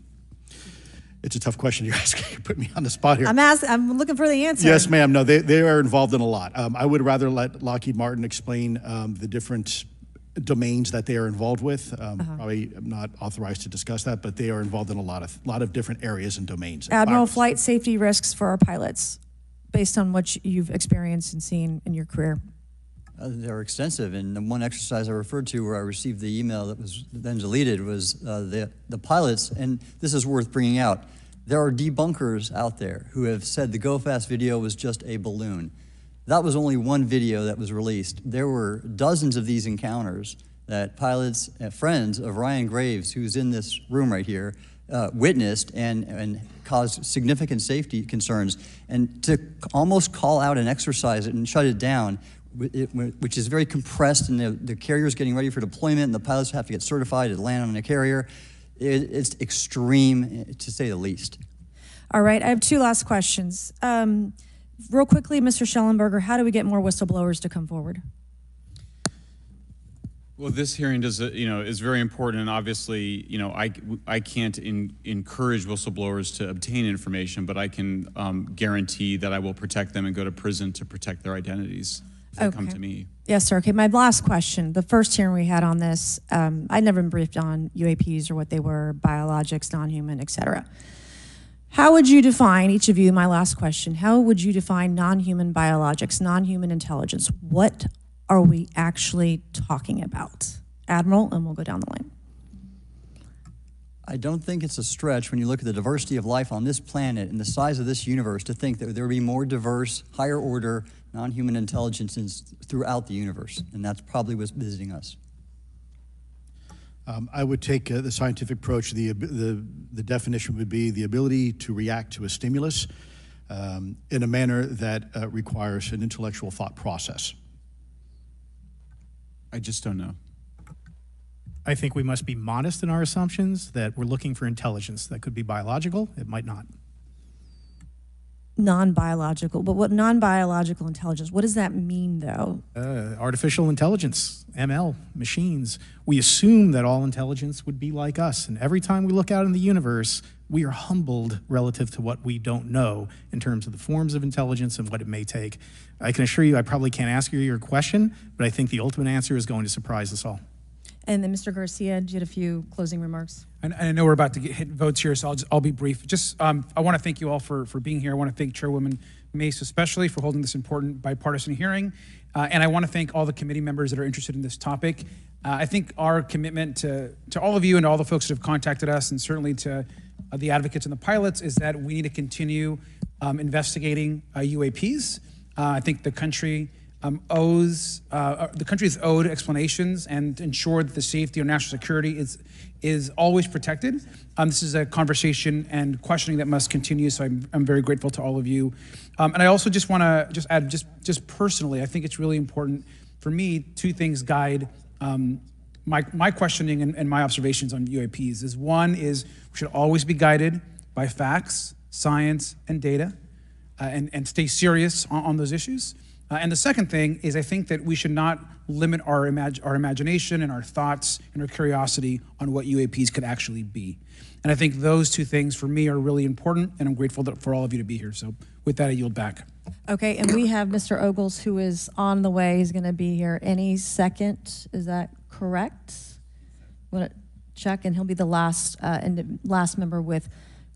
It's a tough question you're asking. You put me on the spot here. I'm looking for the answer. Yes, ma'am. No, they are involved in a lot. I would rather let Lockheed Martin explain the different domains that they are involved with. Probably I'm not authorized to discuss that, but they are involved in a lot of different areas and domains. Admiral, flight safety risks for our pilots, based on what you've experienced and seen in your career. They're extensive, and the one exercise I referred to where I received the email that was then deleted was the pilots, and this is worth bringing out. There are debunkers out there who have said the Go Fast video was just a balloon. That was only one video that was released. There were dozens of these encounters, that pilots, friends of Ryan Graves, who's in this room right here, witnessed and caused significant safety concerns. And to almost call out and exercise it and shut it down, which is very compressed, and the carrier's getting ready for deployment, and the pilots have to get certified to land on a carrier, it's extreme, to say the least. All right, I have two last questions. Real quickly, Mr. Schellenberger, how do we get more whistleblowers to come forward? Well, this hearing is very important, and obviously, I can't encourage whistleblowers to obtain information, but I can guarantee that I will protect them and go to prison to protect their identities if they come to me. Yes, sir. Okay, my last question. The first hearing we had on this, I'd never been briefed on UAPs or what they were, biologics, non-human, et cetera. How would you define, each of you, my last question, how would you define non-human biologics, non-human intelligence? What are we actually talking about? Admiral, and we'll go down the line. I don't think it's a stretch when you look at the diversity of life on this planet and the size of this universe to think that there would be more diverse, higher order, non-human intelligences throughout the universe, and that's probably what's visiting us. I would take the scientific approach. The definition would be the ability to react to a stimulus in a manner that requires an intellectual thought process. I just don't know. I think we must be modest in our assumptions that we're looking for intelligence. That could be biological, it might not. Non-biological, but what non-biological intelligence, what does that mean though? Artificial intelligence, ML, machines. We assume that all intelligence would be like us, and every time we look out in the universe, we are humbled relative to what we don't know in terms of the forms of intelligence and what it may take. I can assure you I probably can't ask you your question, but I think the ultimate answer is going to surprise us all. And then Mr. Garcia, you had a few closing remarks. And I know we're about to hit votes here, so I'll be brief. Just, I want to thank you all for being here. I want to thank Chairwoman Mace especially for holding this important bipartisan hearing. And I want to thank all the committee members that are interested in this topic. I think our commitment to all of you and all the folks that have contacted us, and certainly to the advocates and the pilots, is that we need to continue investigating UAPs. I think the country the country is owed explanations and ensure that the safety or national security is always protected. This is a conversation and questioning that must continue, so I'm very grateful to all of you. And I also just want to add, just personally, I think it's really important for me, two things guide my questioning and my observations on UAPs. One is we should always be guided by facts, science, and data, and stay serious on those issues. And the second thing is I think that we should not limit our imagination and our thoughts and our curiosity on what UAPs could actually be. And I think those two things for me are really important, and I'm grateful for all of you to be here. So with that, I yield back. Okay, and we have Mr. Ogles, who is on the way. He's going to be here any second. Is that correct? Want to check, and he'll be the last member with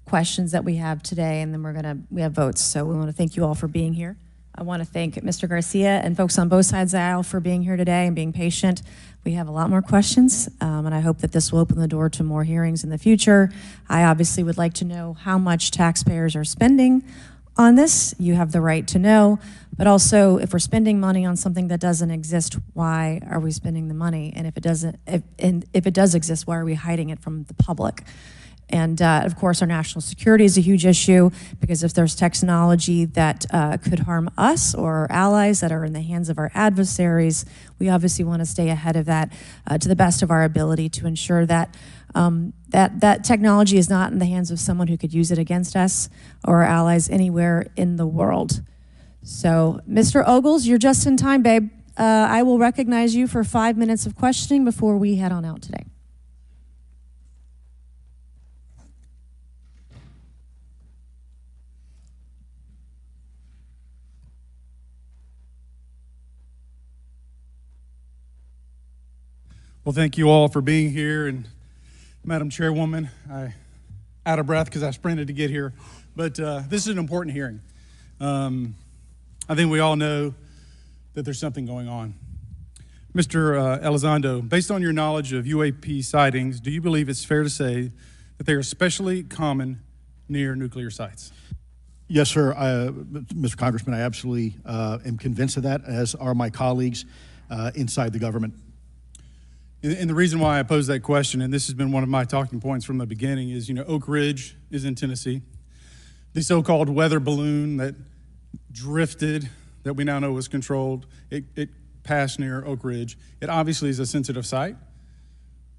questions that we have today, and then we have votes. So we want to thank you all for being here. I want to thank Mr. Garcia and folks on both sides of the aisle for being here today and being patient. We have a lot more questions, and I hope that this will open the door to more hearings in the future. I obviously would like to know how much taxpayers are spending on this. You have the right to know, but also if we're spending money on something that doesn't exist, why are we spending the money? And if it does exist, why are we hiding it from the public? And of course, our national security is a huge issue, because if there's technology that could harm us or our allies that are in the hands of our adversaries, we obviously want to stay ahead of that to the best of our ability to ensure that that technology is not in the hands of someone who could use it against us or our allies anywhere in the world. So, Mr. Ogles, you're just in time, babe. I will recognize you for 5 minutes of questioning before we head on out today. Well, thank you all for being here, and Madam Chairwoman, I'm out of breath because I sprinted to get here, but this is an important hearing. I think we all know that there's something going on. Mr. Elizondo, based on your knowledge of UAP sightings, do you believe it's fair to say that they are especially common near nuclear sites? Yes, sir. Mr. Congressman, I absolutely am convinced of that, as are my colleagues inside the government. And the reason why I pose that question, and this has been one of my talking points from the beginning, is, Oak Ridge is in Tennessee. The so-called weather balloon that drifted, that we now know was controlled, it passed near Oak Ridge. It obviously is a sensitive site,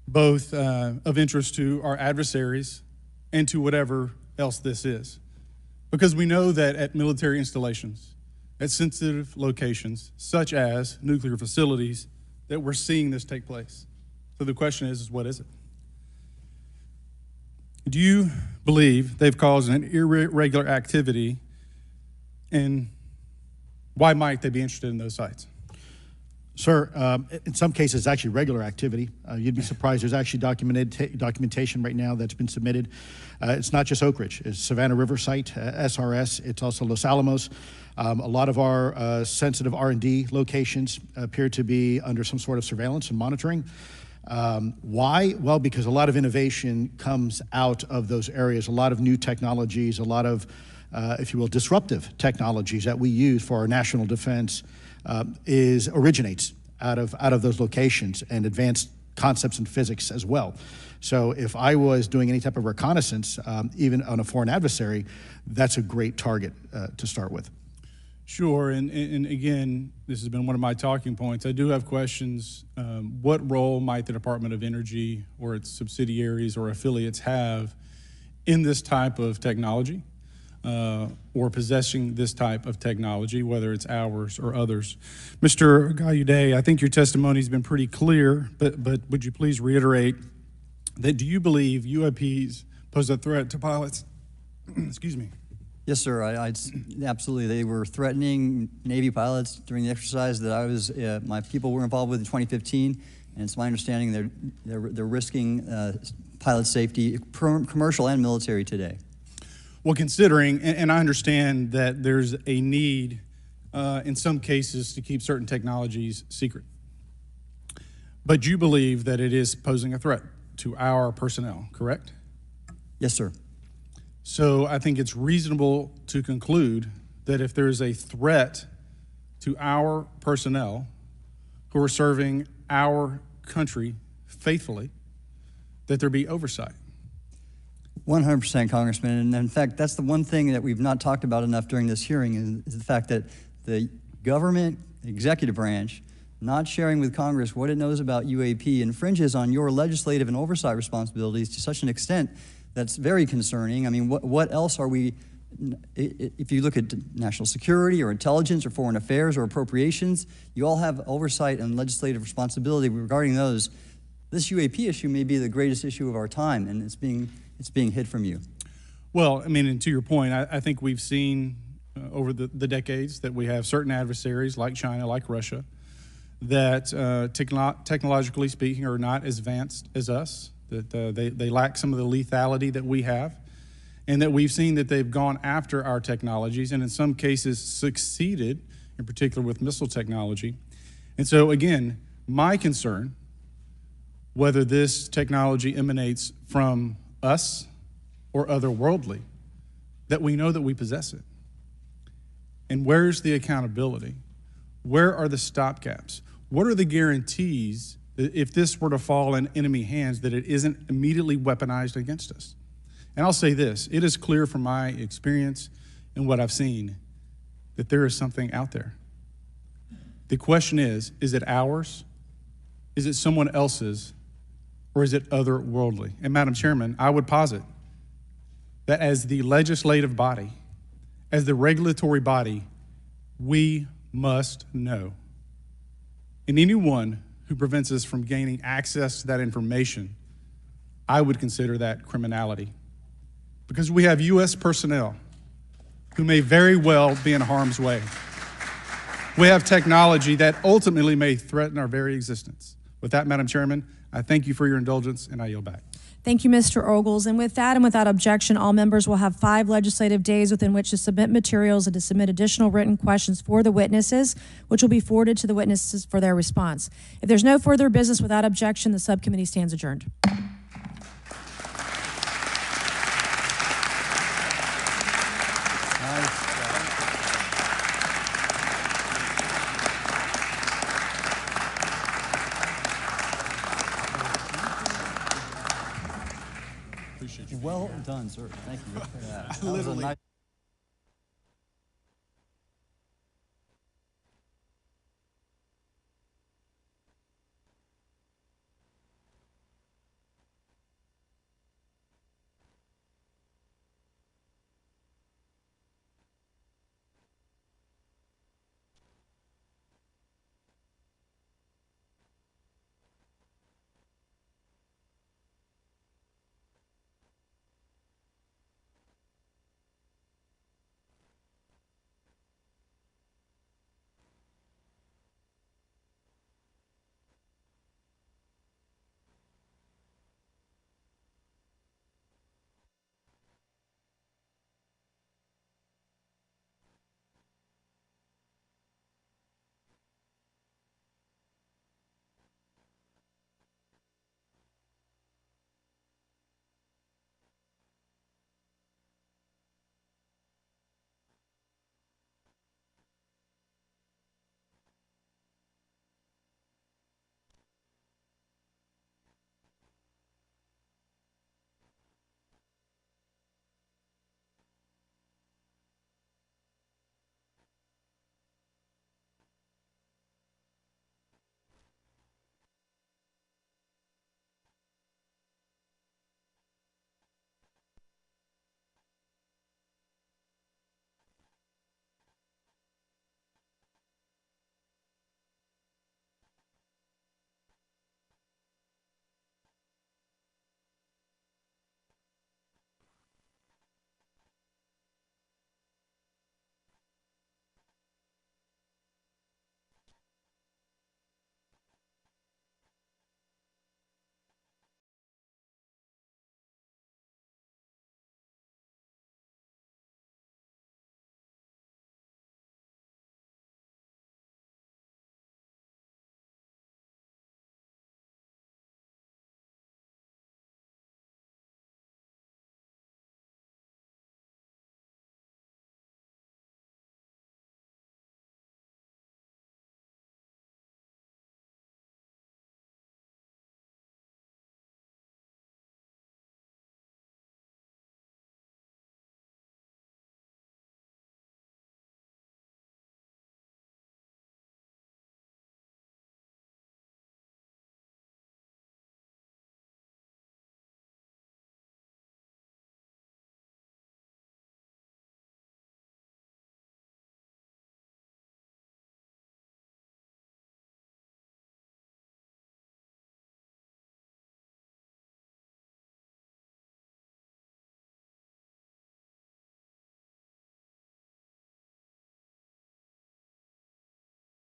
both of interest to our adversaries and to whatever else this is. Because we know that at military installations, at sensitive locations, such as nuclear facilities, that we're seeing this take place. So the question is what is it? Do you believe they've caused an irregular activity, and why might they be interested in those sites? Sir, in some cases, it's actually regular activity. You'd be surprised. There's actually documentation right now that's been submitted. It's not just Oak Ridge. It's Savannah River site, SRS. It's also Los Alamos. A lot of our sensitive R&D locations appear to be under some sort of surveillance and monitoring. Why? Well, because a lot of innovation comes out of those areas, a lot of new technologies, a lot of, if you will, disruptive technologies that we use for our national defense originates out of those locations, and advanced concepts in physics as well. So if I was doing any type of reconnaissance, even on a foreign adversary, that's a great target to start with. Sure, and again, this has been one of my talking points. I do have questions. What role might the Department of Energy or its subsidiaries or affiliates have in this type of technology, or possessing this type of technology, whether it's ours or others? Mr. Gallaudet, I think your testimony has been pretty clear, but would you please reiterate that do you believe UAPs pose a threat to pilots? Excuse me. Yes, sir. Absolutely. They were threatening Navy pilots during the exercise that I was, my people were involved with in 2015, and it's my understanding they're risking pilot safety, commercial and military, today. Well, considering, and I understand that there's a need in some cases to keep certain technologies secret, but you believe that it is posing a threat to our personnel, correct? Yes, sir. So I think it's reasonable to conclude that if there's a threat to our personnel who are serving our country faithfully, that there be oversight. 100%, Congressman. And in fact, that's the one thing that we've not talked about enough during this hearing, is the fact that the government executive branch not sharing with Congress what it knows about UAP infringes on your legislative and oversight responsibilities to such an extent that's very concerning. I mean, what else are we, if you look at national security or intelligence or foreign affairs or appropriations, you all have oversight and legislative responsibility regarding those. This UAP issue may be the greatest issue of our time, and it's being hid from you. Well, I mean, and to your point, I think we've seen over the decades that we have certain adversaries like China, like Russia, that technologically speaking are not as advanced as us, that they lack some of the lethality that we have, and that we've seen that they've gone after our technologies and in some cases succeeded, in particular with missile technology. And so again, my concern, whether this technology emanates from us or otherworldly, that we know that we possess it. And where's the accountability? Where are the stopgaps? What are the guarantees that if this were to fall in enemy hands, that it isn't immediately weaponized against us? And I'll say this, it is clear from my experience and what I've seen that there is something out there. The question is it ours? Is it someone else's? Or is it otherworldly? And Madam Chairman, I would posit that as the legislative body, as the regulatory body, we must know. And anyone who prevents us from gaining access to that information, I would consider that criminality. Because we have U.S. personnel who may very well be in harm's way. We have technology that ultimately may threaten our very existence. With that, Madam Chairman, I thank you for your indulgence, and I yield back. Thank you, Mr. Ogles. And with that and without objection, all members will have 5 legislative days within which to submit materials and to submit additional written questions for the witnesses, which will be forwarded to the witnesses for their response. If there's no further business without objection, the subcommittee stands adjourned. appreciate you. Well done, sir. Thank you. That was a Literally. nice